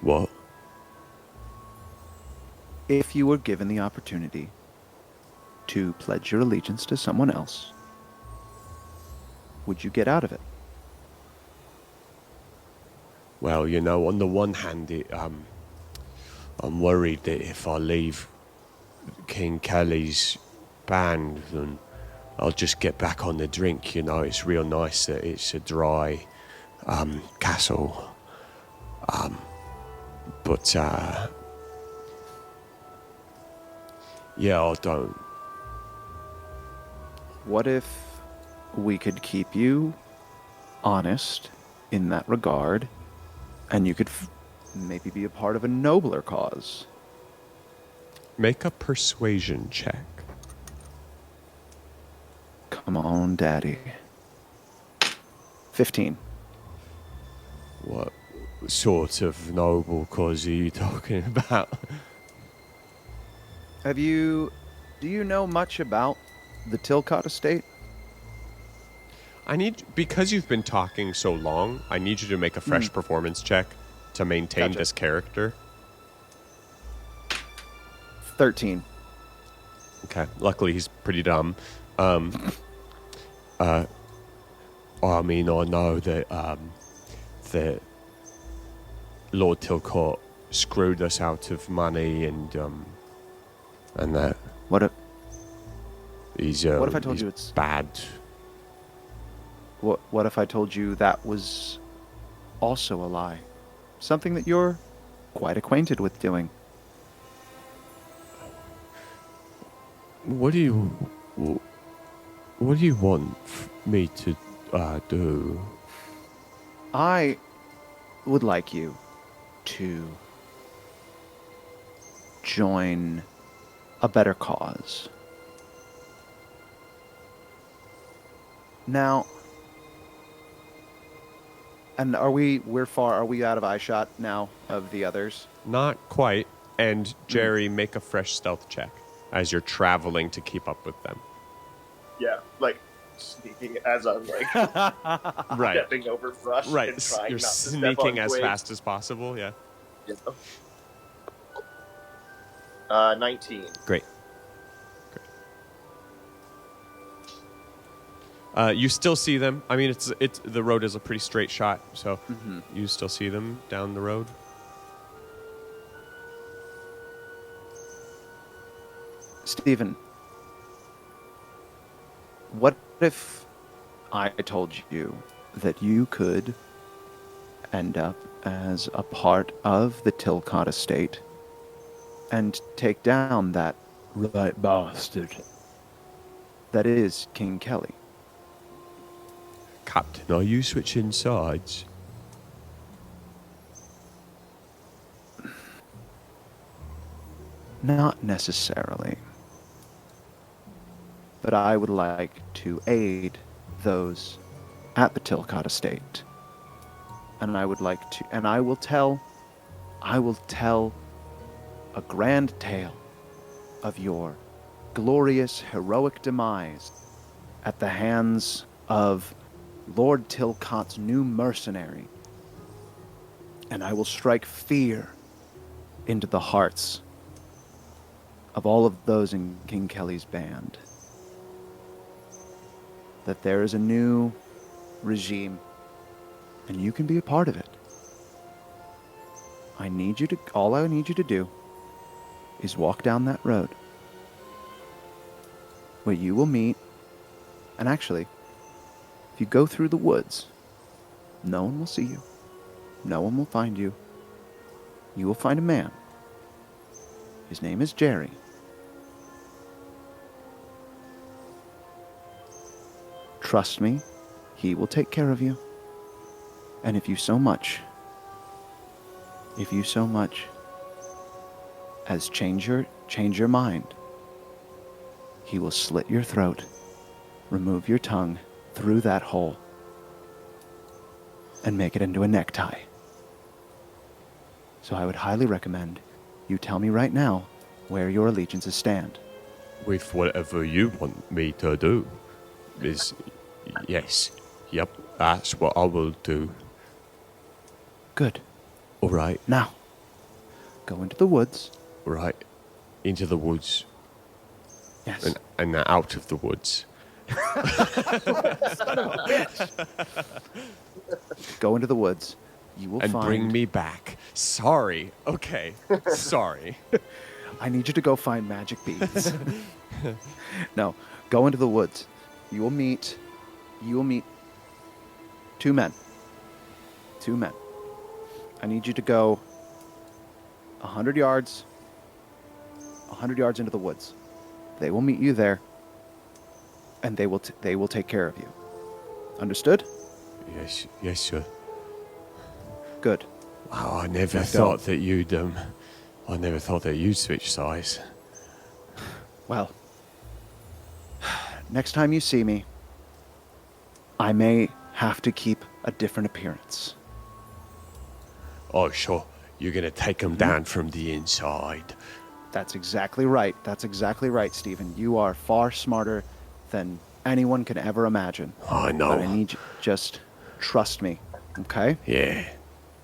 What? If you were given the opportunity to pledge your allegiance to someone else, would you get out of it? Well, you know, on the one hand, I'm worried that if I leave King Kelly's band, then I'll just get back on the drink. You know, it's real nice that it's a dry castle. But yeah, I don't. What if we could keep you honest in that regard, and you could maybe be a part of a nobler cause? Make a persuasion check. Come on, Daddy. 15. What sort of noble cause are you talking about? Do you know much about the Tilcott estate? Because you've been talking so long, I need you to make a fresh performance check to maintain Gotcha. this character. 13. Okay. Luckily, he's pretty dumb. I mean, I know that that Lord Tilcourt screwed us out of money and that What if he's What if I told he's you it's- bad? what if I told you that was also a lie? Something that you're quite acquainted with doing. What do you want me to do? I would like you to join a better cause. Now, and are we out of eyeshot now of the others? Not quite. And Jerry, make a fresh stealth check as you're traveling to keep up with them. Yeah, like sneaking as I'm like Right. stepping over brush Right. and trying You're not to step sneaking on as twigs. fast as possible. Yeah. Yeah. 19. Great. You still see them. I mean, it's the road is a pretty straight shot, so you still see them down the road. Stephen, what if I told you that you could end up as a part of the Tilcott estate and take down that right bastard that is King Kelly? Captain, are you switching sides? Not necessarily. But I would like to aid those at the Tilcott estate. And I would like to, and I will tell a grand tale of your glorious, heroic demise at the hands of Lord Tilcott's new mercenary. And I will strike fear into the hearts of all of those in King Kelly's band. That there is a new regime, and you can be a part of it. All I need you to do is walk down that road, where you will meet, and actually, if you go through the woods, no one will see you. No one will find you. You will find a man. His name is Jerry. Trust me, he will take care of you. And if you so much as change your mind, he will slit your throat, remove your tongue through that hole, and make it into a necktie. So I would highly recommend you tell me right now where your allegiances stand. With whatever you want me to do. Yes. Yep. That's what I will do. Good. All right. Now, go into the woods. Right. Into the woods. Yes. And out of the woods. Go into the woods. You will And find... bring me back. Sorry. Okay. Sorry. I need you to go find magic beads. No, go into the woods. You will meet two men. I need you to go 100 yards into the woods. They will meet you there, and they will take care of you. Understood? Yes, sir. Good. Wow, I never thought that you'd switch sides. Well, next time you see me, I may have to keep a different appearance. Oh, sure. You're going to take them down from the inside. That's exactly right. Stephen. You are far smarter than anyone can ever imagine. I know. But I need you, just trust me, okay? Yeah.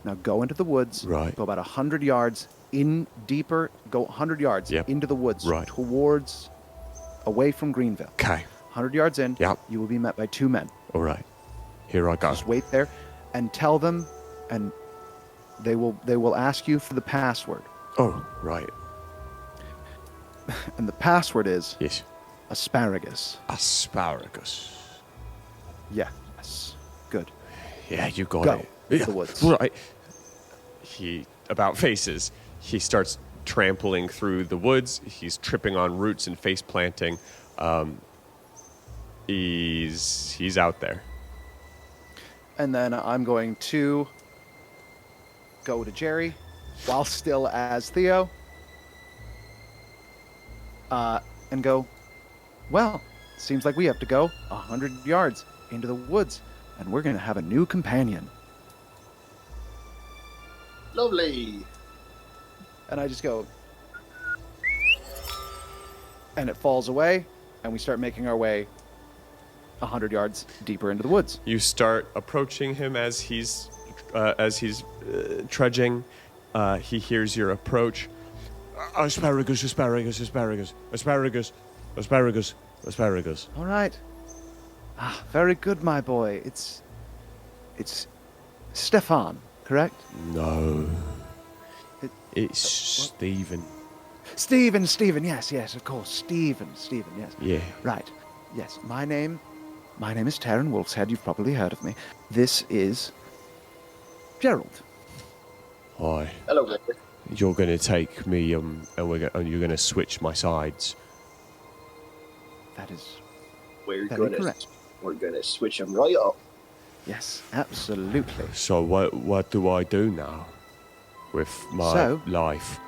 Now go into the woods. Right. Go about 100 yards in deeper. Go 100 yards into the woods. Right. Towards, away from Greenville. Okay. 100 yards in, Yep. you will be met by 2 men. All right. Here I go. Just wait there and tell them, and they will ask you for the password. Oh, right. And the password is Yes. asparagus. Asparagus. Yes. Good. Yeah, you got Go. it. Into Yeah. the woods. Right. He about faces. He starts trampling through the woods. He's tripping on roots and face planting. He's out there. And then I'm going to go to Jerry while still as Theo. And go, well, seems like we have to go 100 yards into the woods, and we're going to have a new companion. Lovely. And I just go, and it falls away, and we start making our way 100 yards deeper into the woods. You start approaching him as he's trudging. He hears your approach. Asparagus, asparagus, asparagus, asparagus, asparagus, asparagus. All right. Very good, my boy. It's Stefan, correct? No. It- It's Stephen. Stephen, yes, of course. Stephen, yes. Yeah. Right. Yes, my name is Taron Wolfshead. You've probably heard of me. This is Gerald. Hi. Hello, Victor. You're gonna take me and you're gonna switch my sides. That is, We're Very gonna correct. switch them right up. yes, absolutely. So what do I do now with my So- life?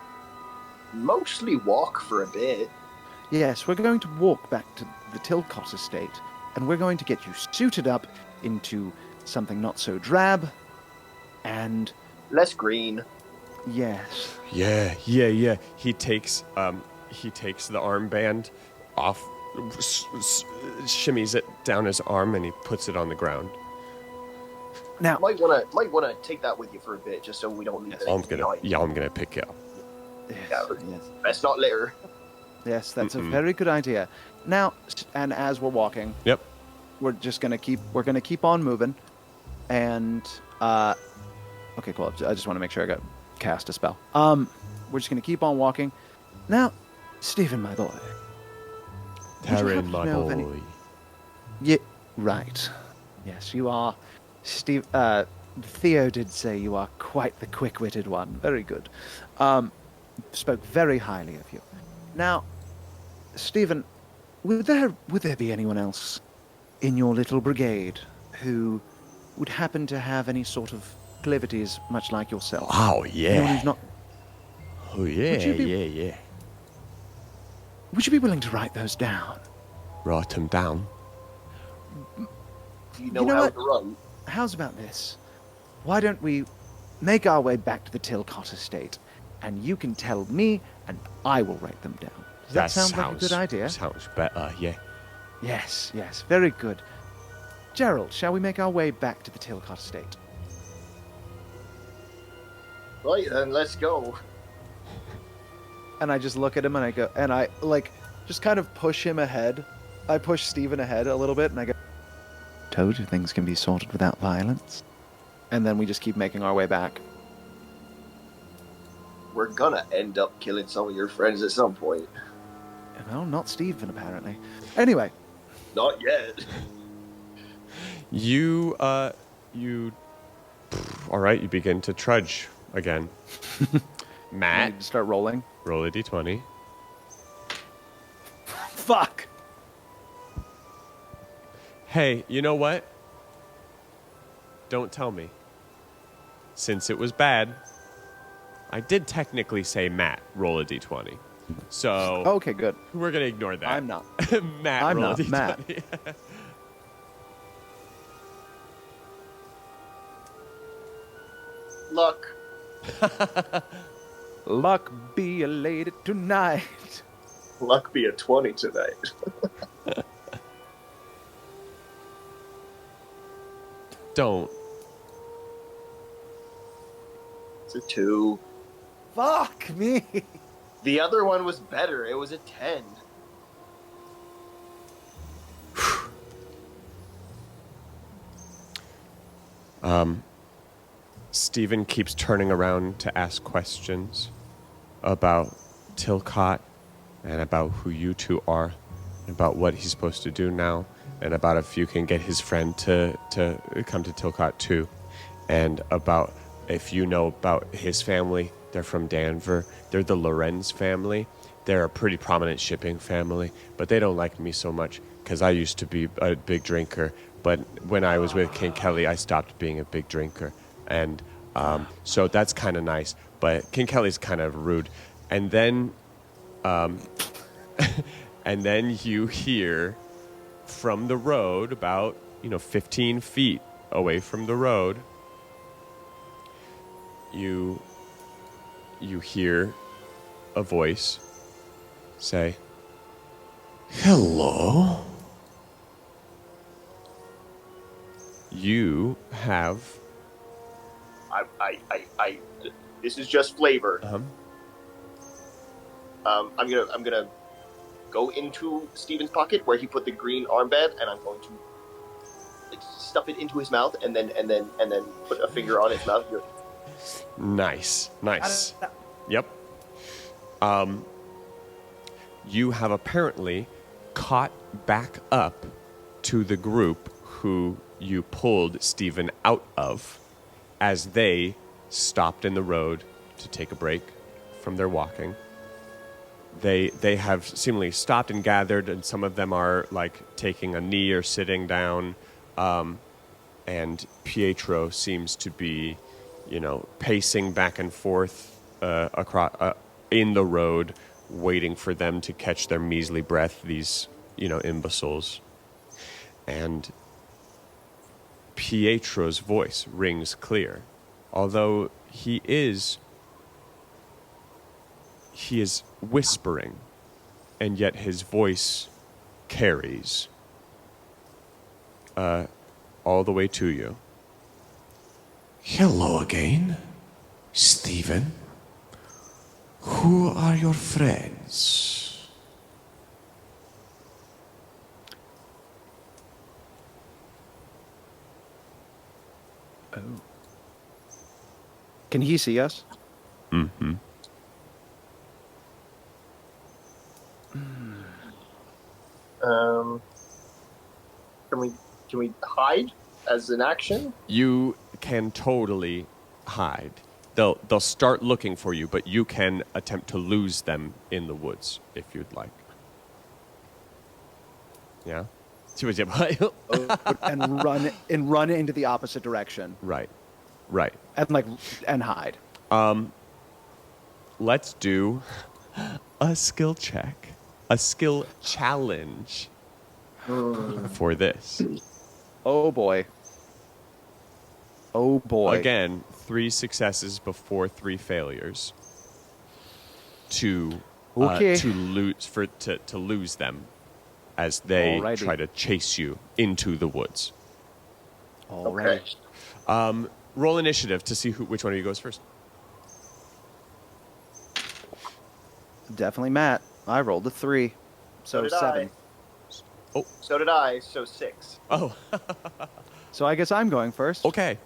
Mostly walk for a bit. Yes, we're going to walk back to the Tilcott estate, and we're going to get you suited up into something not so drab, and Less green. yes, Yeah. He takes the armband off, shimmies it down his arm, and he puts it on the ground. now Might wanna take that with you for a bit, just so we don't leave it. I'm behind. gonna pick it up. yes, Best not litter. yes, that's a very good idea. Now, and as we're walking, Yep. we're gonna keep on moving, and okay, cool. I just want to make sure I got cast a spell. We're just gonna keep on walking. Now, Stephen, my boy. you happen Taron, to my know of any- boy. Yeah, right. Yes, you are. Steve. Theo did say you are quite the quick-witted one. Very good. Spoke very highly of you. Now, Stephen, would there be anyone else in your little brigade who would happen to have any sort of proclivities, much like yourself? Oh Anyone yeah. who's not? Oh yeah. you be- Yeah. Would you be willing to write those down? Write them down. You know know how what? to run. How's about this? Why don't we make our way back to the Tilcott estate, and you can tell me, and I will write them down. Does that sound like a good idea? Sounds better. Yeah. Yes, very good. Gerald, shall we make our way back to the Tilcott estate? Right then, let's go. And I just look at him and I go, and I just kind of push him ahead. I push Stephen ahead a little bit, and I go, told you things can be sorted without violence. And then we just keep making our way back. We're gonna end up killing some of your friends at some point. Well, not Stephen, apparently. Anyway, Not yet. You all right, you begin to trudge again. I Matt, need to start rolling. roll a d20. Fuck! Hey, you know what? Don't tell me. Since it was bad, I did technically say Matt, roll a d20. So Okay, good. we're going to ignore that. I'm not. Matt, I'm roll not, a d20. Matt. Luck. Luck be a lady tonight. Luck be a 20 tonight. Don't. It's a 2. Fuck me. The other one was better. It was a 10. Stephen keeps turning around to ask questions about Tilcott and about who you two are, about what he's supposed to do now, and about if you can get his friend to come to Tilcott too, and about if you know about his family. They're from Danver. They're the Lorenz family. They're a pretty prominent shipping family, but they don't like me so much because I used to be a big drinker. But when I was with King Kelly, I stopped being a big drinker. And so that's kind of nice. But King Kelly's kind of rude. And then, and then you hear from the road, about 15 feet away from the road, you hear a voice say, Hello? You have... This is just flavor. Uh-huh. I'm gonna go into Steven's pocket where he put the green armband, and I'm going to stuff it into his mouth, and then put a finger on his mouth. Nice. Yep. You have apparently caught back up to the group who you pulled Stephen out of as they stopped in the road to take a break from their walking. They have seemingly stopped and gathered, and some of them are taking a knee or sitting down, and Pietro seems to be pacing back and forth across in the road, waiting for them to catch their measly breath, these imbeciles. And Pietro's voice rings clear, although he is whispering, and yet his voice carries all the way to you. Hello again, Stephen. Who are your friends? Oh. Can he see us? Mm-hmm. Can we hide as an action? You can totally hide. They'll start looking for you, but you can attempt to lose them in the woods if you'd like. Yeah? and run into the opposite direction. Right. And hide. Let's do a skill check. A skill challenge for this. Oh boy. Again, 3 successes before 3 failures to lose them as they try to chase you into the woods. All right. Roll initiative to see which one of you goes first. Definitely Matt. I rolled a 3. So did 7. Oh. So did I, so 6. Oh. So I guess I'm going first. Okay.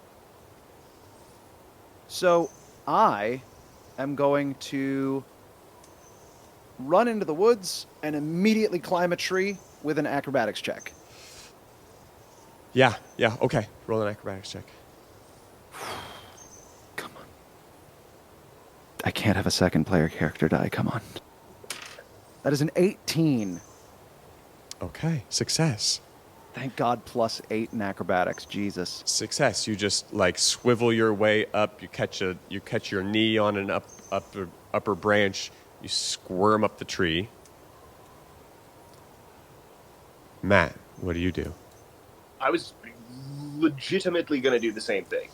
So I am going to run into the woods and immediately climb a tree with an acrobatics check. Yeah, okay. Roll an acrobatics check. Come on. I can't have a second player character die. Come on. That is an 18. Okay, success. Thank God, plus 8 in acrobatics. Jesus. Success. You just swivel your way up. You catch your knee on an upper branch. You squirm up the tree. Matt, what do you do? I was legitimately going to do the same thing.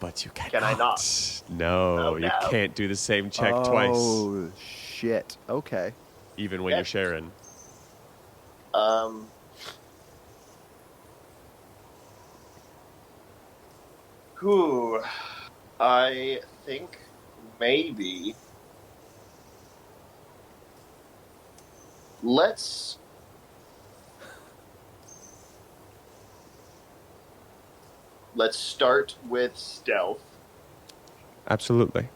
But you cannot. Can I not? No, you can't do the same check twice. Oh, shit. Okay. Even when you're sharing. I think maybe let's let's start with stealth. Absolutely.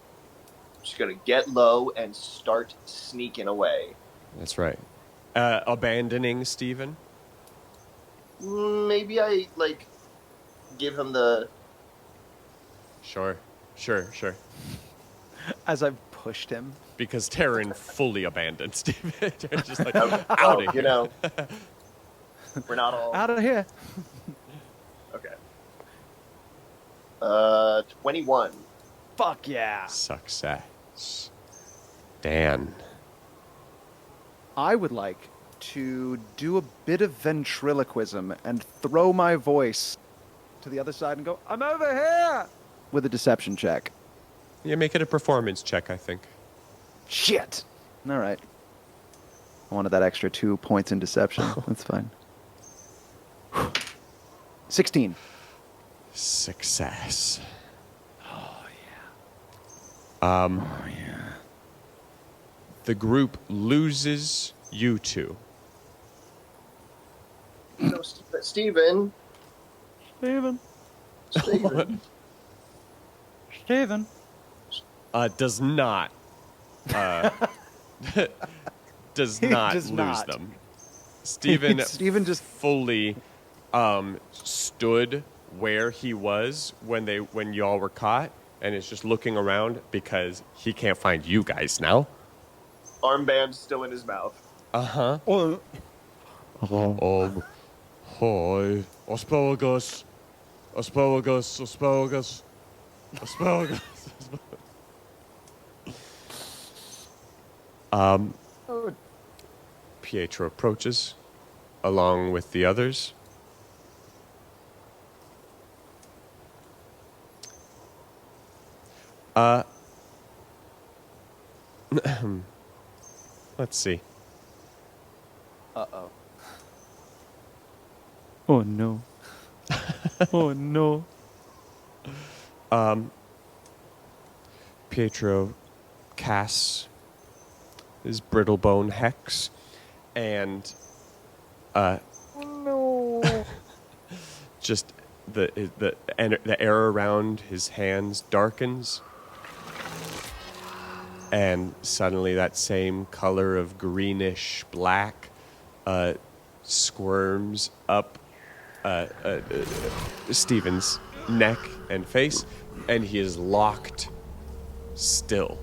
Just gonna get low and start sneaking away. That's right. Abandoning Steven? Maybe I, like, give him the... Sure. As I've pushed him. Because Taron fully abandoned Steven. Taron's just like, out of here. You know, we're not all... Out of here. Okay. 21. Fuck yeah. Success. Dan. I would like to do a bit of ventriloquism and throw my voice to the other side and go, I'm over here! With a deception check. Yeah, make it a performance check, I think. Shit! All right. I wanted that extra 2 points in deception. That's fine. 16. Success. Oh, yeah. The group loses you two. No, Steven. Steven. Steven. Steven. Does not does not does lose not. them. Steven just fully stood where he was when y'all were caught, and is just looking around because he can't find you guys now. Armband still in his mouth. Uh-huh. Oh. Hi. Asparagus. Pietro approaches along with the others. Let's see. Uh-oh. Oh, no. Oh, no. Pietro casts his brittlebone hex, and No. just the air around his hands darkens, and suddenly that same color of greenish black squirms up Steven's neck and face, and he is locked still,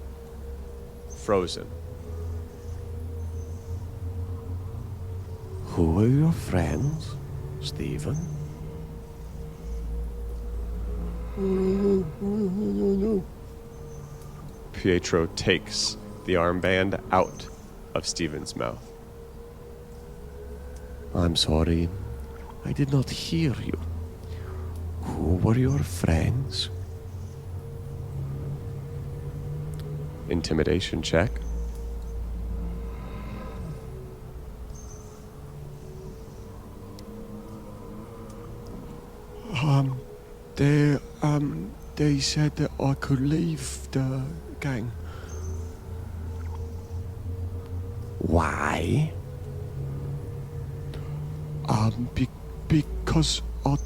frozen. Who are your friends, Stephen? Pietro takes the armband out of Steven's mouth. I'm sorry. I did not hear you. Who were your friends? Intimidation check. They said that I could leave the gang. Why? Because I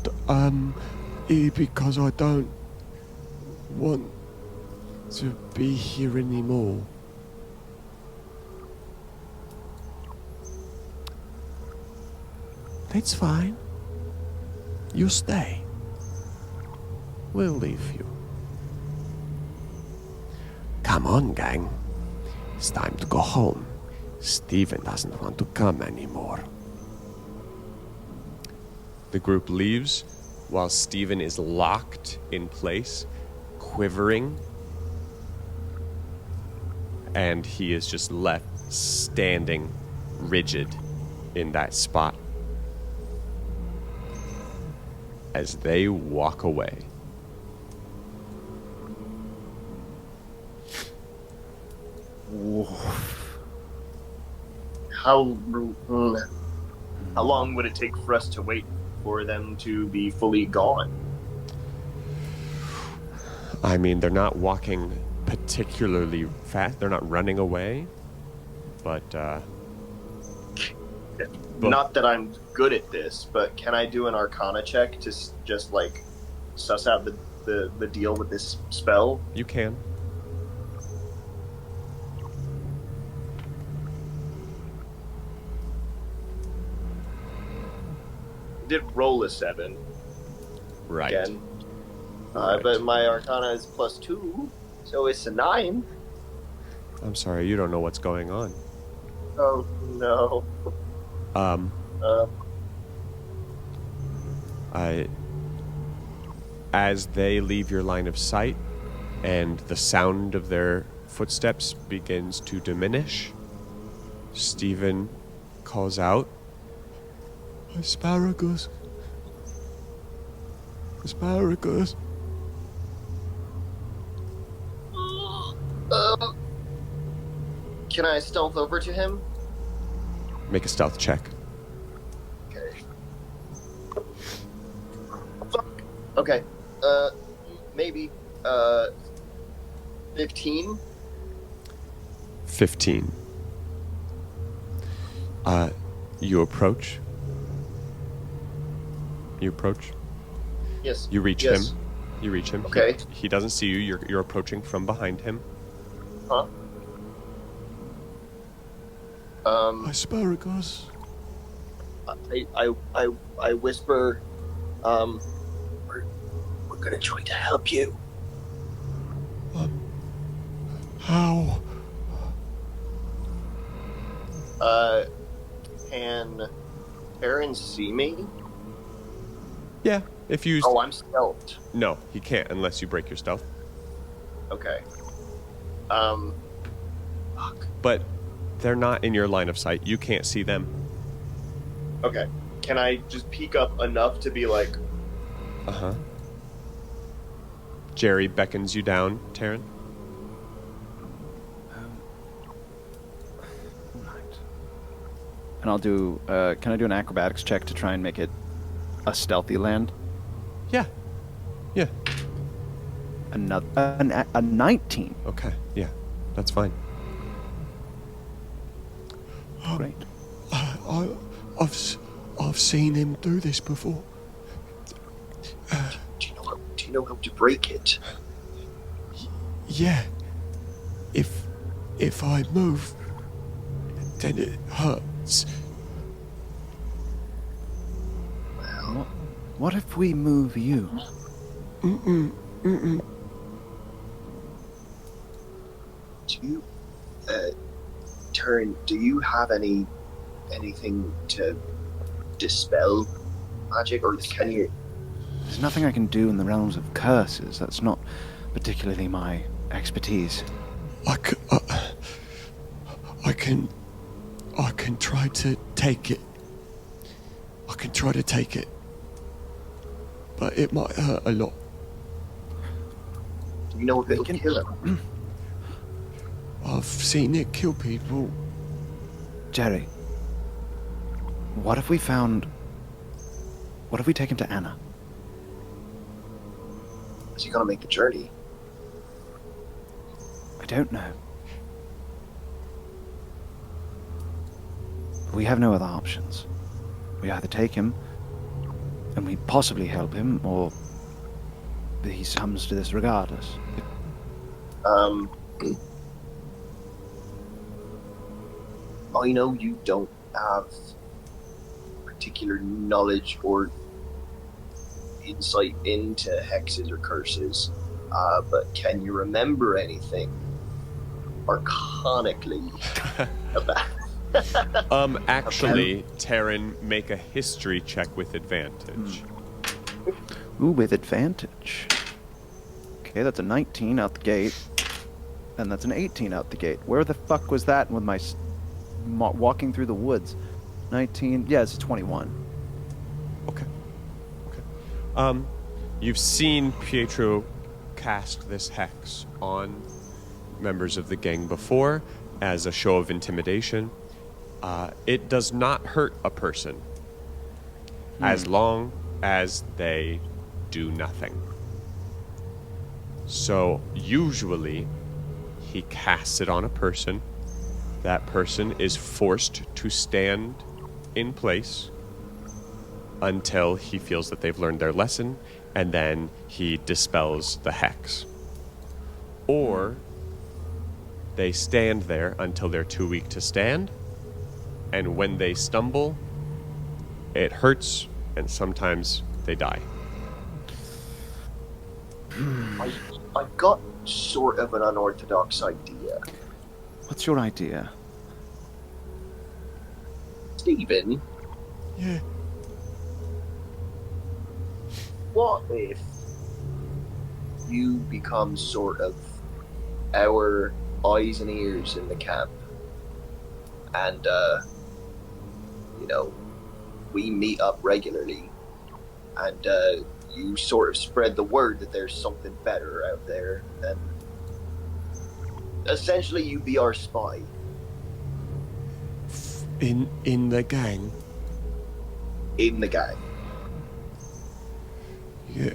don't want to be here anymore. That's fine. You stay. We'll leave you. Come on, gang. It's time to go home. Steven doesn't want to come anymore. The group leaves while Steven is locked in place, quivering, and he is just left standing rigid in that spot as they walk away. How long would it take for us to wait for them to be fully gone? I mean, they're not walking particularly fast. They're not running away, but Not that I'm good at this, but can I do an Arcana check to just, like, suss out the deal with this spell? You can. Did roll a 7 Right. again. Right. But my Arcana is +2, so it's a 9. I'm sorry, you don't know what's going on. Oh no. As they leave your line of sight and the sound of their footsteps begins to diminish, Stephen calls out, "Asparagus. Asparagus." Can I stealth over to him? Make a stealth check. Okay. Fuck. Okay. Maybe. 15? 15. You approach. Yes. You reach Yes. him. You reach him. Okay. He doesn't see you. You're approaching from behind him. Huh? Asparagus. I whisper, we're gonna try to help you. How? Can Taron see me? Yeah. If you. Oh, I'm stealthed. No, he can't unless you break your stealth. Okay. Fuck. But they're not in your line of sight. You can't see them. Okay. Can I just peek up enough to be like... Uh-huh. Jerry beckons you down, Taron. And I'll do. Can I do an acrobatics check to try and make it a stealthy land? Yeah. Yeah. A 19. Okay. Yeah. That's fine. Great. I've seen him do this before. Do you know how to break it? Yeah. If I move, then it hurts. What if we move you? Do you, Taron, do you have anything to dispel magic, or can you? There's nothing I can do in the realms of curses. That's not particularly my expertise. I can try to take it. I can try to take it. But it might hurt a lot. Do you know if it'll kill him? I've seen it kill people. Jerry, what if we take him to Anna? Is he gonna make the journey? I don't know. We have no other options. We either take him, and we possibly help him, or he comes to disregard us. I know you don't have particular knowledge or insight into hexes or curses, but can you remember anything arcanically about? Actually, Taron, make a history check with advantage. Ooh, with advantage. Okay, that's a 19 out the gate, and that's an 18 out the gate. Where the fuck was that with my walking through the woods? 19, yeah, it's a 21. Okay. You've seen Pietro cast this hex on members of the gang before as a show of intimidation. It does not hurt a person as long as they do nothing. So usually he casts it on a person. That person is forced to stand in place until he feels that they've learned their lesson, and then he dispels the hex. Or they stand there until they're too weak to stand, and when they stumble, it hurts, and sometimes they die. I've got sort of an unorthodox idea. What's your idea? Stephen, Yeah. what if you become sort of our eyes and ears in the camp, and we meet up regularly, and you sort of spread the word that there's something better out there, and essentially you be our spy. In the gang? In the gang. Yeah.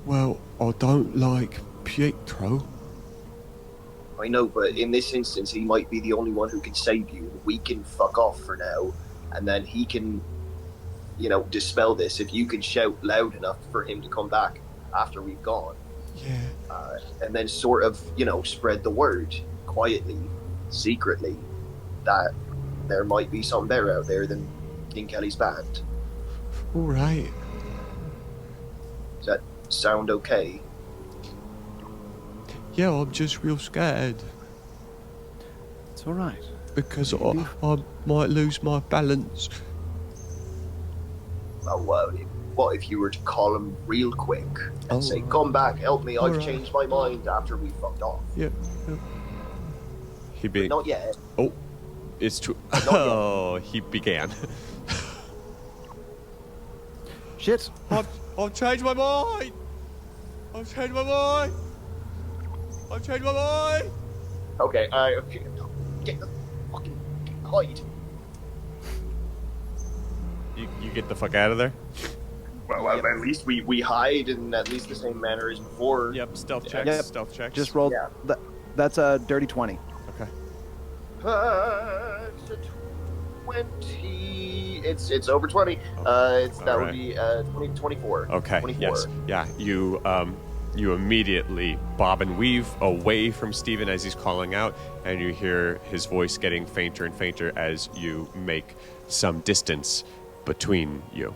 Well, I don't like Pietro. I know, but in this instance, he might be the only one who can save you. We can fuck off for now, and then he can, dispel this if you can shout loud enough for him to come back after we've gone. Yeah. And then sort of, spread the word quietly, secretly, that there might be something better out there than King Kelly's band. All right. Does that sound okay? Yeah, I'm just real scared It's all right. because I might lose my balance. Oh, well, what if you were to call him real quick and say, come back, help me, I've changed my mind after we fucked off. Yeah. He'd be... Not yet. Oh, it's too... yet. Oh, he began. Shit. I've changed my mind. I've changed my mind. I've changed my mind. Okay, get the fucking hide. You get the fuck out of there. Well, at least we hide in at least the same manner as before. Yep, stealth checks. Yep. Stealth checks. Just roll. Yeah. That's a dirty 20. Okay. It's a 20. It's over 20. That would be 24. Okay. 24. Yes. Yeah. You immediately bob and weave away from Steven as he's calling out, and you hear his voice getting fainter and fainter as you make some distance between you.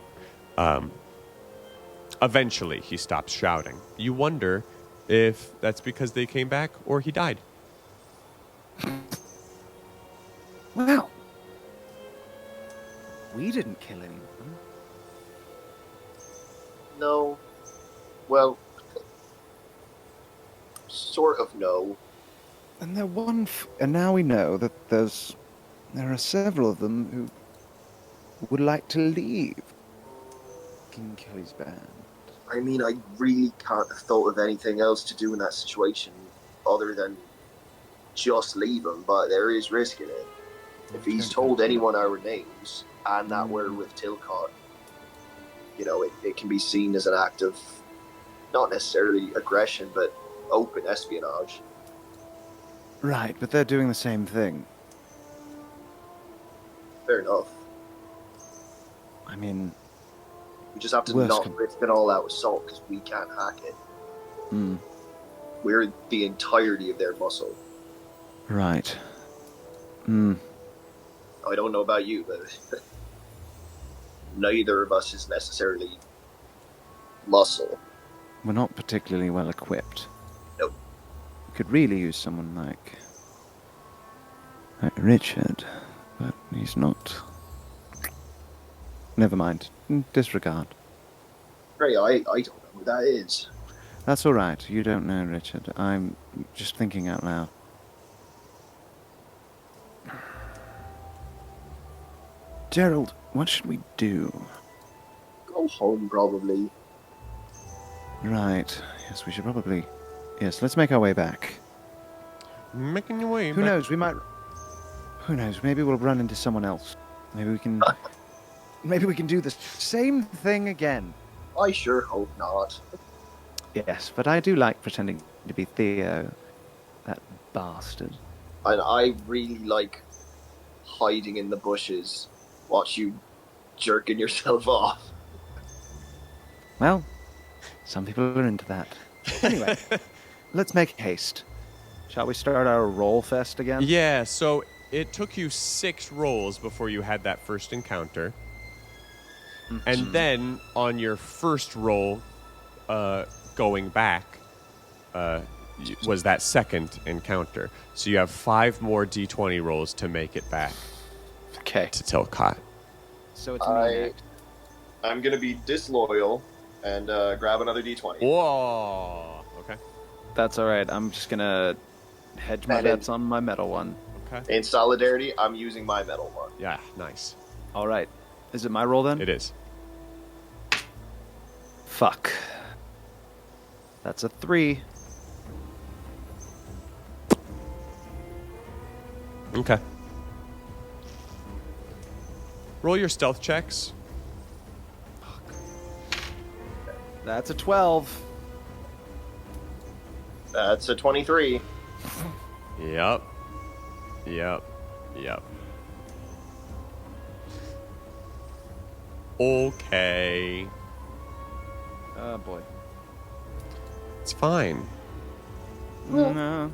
Eventually, he stops shouting. You wonder if that's because they came back or he died. Well, we didn't kill anyone. No. Well, sort of no. And and now we know that there are several of them who would like to leave King Kelly's band. I mean, I really can't have thought of anything else to do in that situation other than just leave him, but there is risk in it. If he's told anyone our names and that we're with Tilcott, it can be seen as an act of not necessarily aggression, but open espionage. Right, but they're doing the same thing. Fair enough. I mean, We just have to Worst not com- risk an all-out assault because we can't hack it. hmm, We're the entirety of their muscle. right. Hmm. I don't know about you, but neither of us is necessarily muscle. We're not particularly well equipped. Nope. We could really use someone like Richard, but he's not. Never mind. Disregard. Ray, I don't know who that is. That's all right. You don't know Richard. I'm just thinking out loud. Gerald, what should we do? Go home, probably. Right. Yes, we should probably. Yes, let's make our way back. Making your way. Who knows? We might. Who knows? Maybe we'll run into someone else. Maybe we can. Maybe we can do the same thing again. I sure hope not. Yes, but I do like pretending to be Theo, that bastard. And I really like hiding in the bushes, watch you jerking yourself off. Well, some people are into that. Anyway, let's make haste. Shall we start our roll fest again? Yeah, so it took you 6 rolls before you had that first encounter. And then on your first roll, going back, was that second encounter. So you have 5 more D20 rolls to make it back Okay. to Tilcott. So it's me next. I'm going to be disloyal and grab another D20. Whoa. Okay. That's all right. I'm just gonna hedge my And then- bets on my metal one. Okay. In solidarity, I'm using my metal one. Yeah, nice. All right. Is it my roll then? It is. Fuck. That's a 3. Okay. Roll your stealth checks. That's a 12. That's a 23. Yep. Okay. Oh boy. It's fine. No.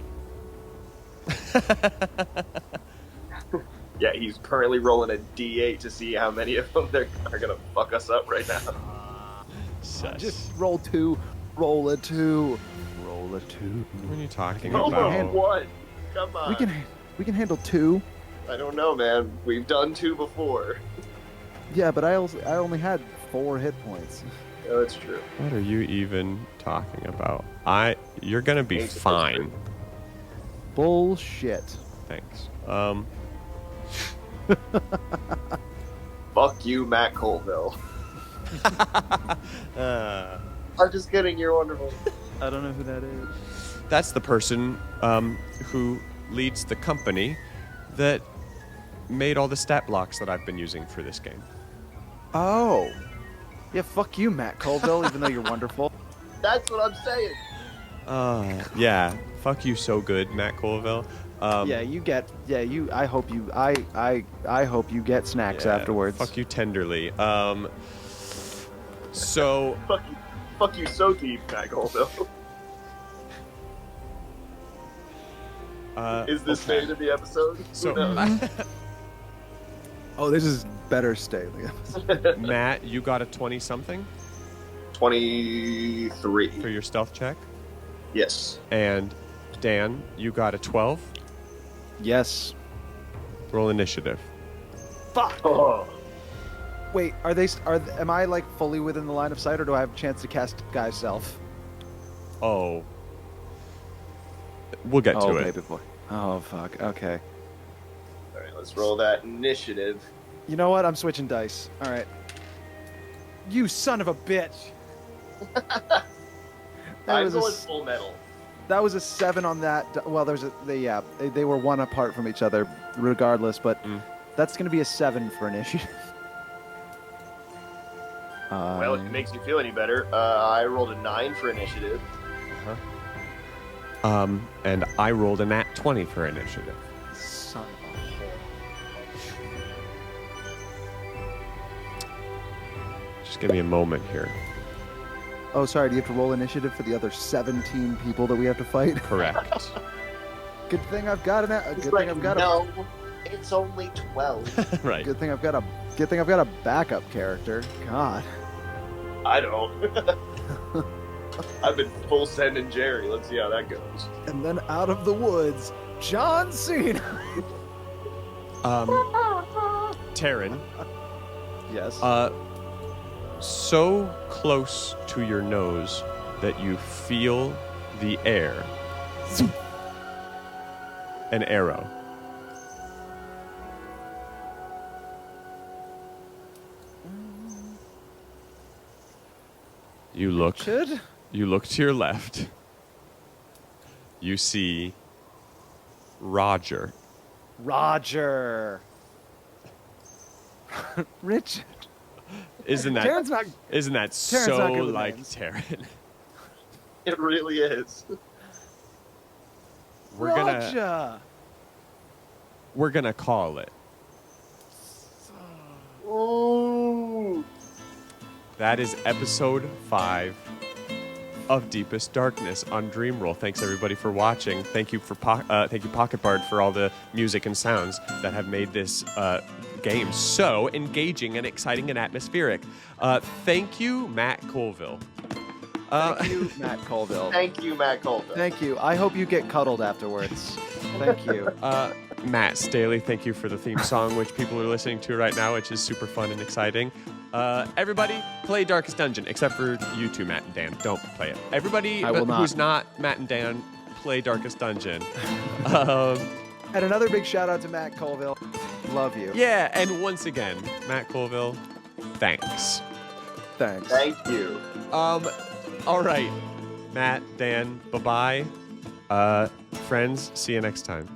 Yeah, he's currently rolling a D8 to see how many of them are going to fuck us up right now. Just roll 2. Roll a 2. Roll a 2. What are you talking Come about? on, what? Come on. We can handle 2. I don't know, man. We've done 2 before. Yeah, but I only had 4 hit points. Yeah, that's true. What are you even talking about? You're gonna be Ancient fine. history. Bullshit. Thanks. Fuck you, Matt Colville. I'm just kidding. You're wonderful. I don't know who that is. That's the person who leads the company that made all the stat blocks that I've been using for this game. Oh. Yeah, fuck you, Matt Colville, even though you're wonderful. That's what I'm saying. Yeah. Fuck you so good, Matt Colville. I hope you get snacks Yeah, afterwards. Fuck you tenderly. So Fuck you so deep, Matt Colville. Is this okay. name of the episode? So Who knows? Oh, this is better Staley. Matt, you got a 20-something 23. for your stealth check, Yes. and Dan, you got a 12. Yes. Roll initiative. Fuck. Oh. Wait, am I like fully within the line of sight, or do I have a chance to cast Guy's Self? Oh. We'll get to it. baby boy. Oh fuck. Okay. All right, let's roll that initiative. You know what? I'm switching dice. All right. You son of a bitch. I'm going full metal. That was a 7 on that. Well, they were 1 apart from each other, regardless. But that's going to be a 7 for initiative. Well, if it makes you feel any better, I rolled a 9 for initiative. And I rolled a nat 20 for initiative. Son of a Just give me a moment here. Oh, sorry. Do you have to roll initiative for the other 17 people that we have to fight? Correct. Good thing I've got No, it's only 12. Right. Good thing I've got a backup character. God. I don't. I've been full sending Jerry. Let's see how that goes. And then out of the woods, John Cena. Taron, Yes. so close to your nose that you feel the air. An arrow. You look. Should? You look to your left. You see Roger. Roger. Richard. Isn't Taron's not. that Taron's so not good with like names. Taron? It really is. Roger. We're gonna call it. Ooh. that is episode 5 of Deepest Darkness on Dreamroll. Thanks everybody for watching. Thank you thank you Pocket Bard for all the music and sounds that have made this game so engaging and exciting and atmospheric. Thank you, Matt Colville. Thank you, Matt Colville. Thank you, Matt Colville. Thank you. I hope you get cuddled afterwards. Thank you. Matt Staley, thank you for the theme song, which people are listening to right now, which is super fun and exciting. Everybody, play Darkest Dungeon, except for you two, Matt and Dan. Don't play it. Everybody who's not Matt and Dan, play Darkest Dungeon. And another big shout out to Matt Colville. Love you. Yeah, and once again, Matt Colville, thanks. Thanks. Thank you. All right, Matt, Dan, bye-bye. Friends, see you next time.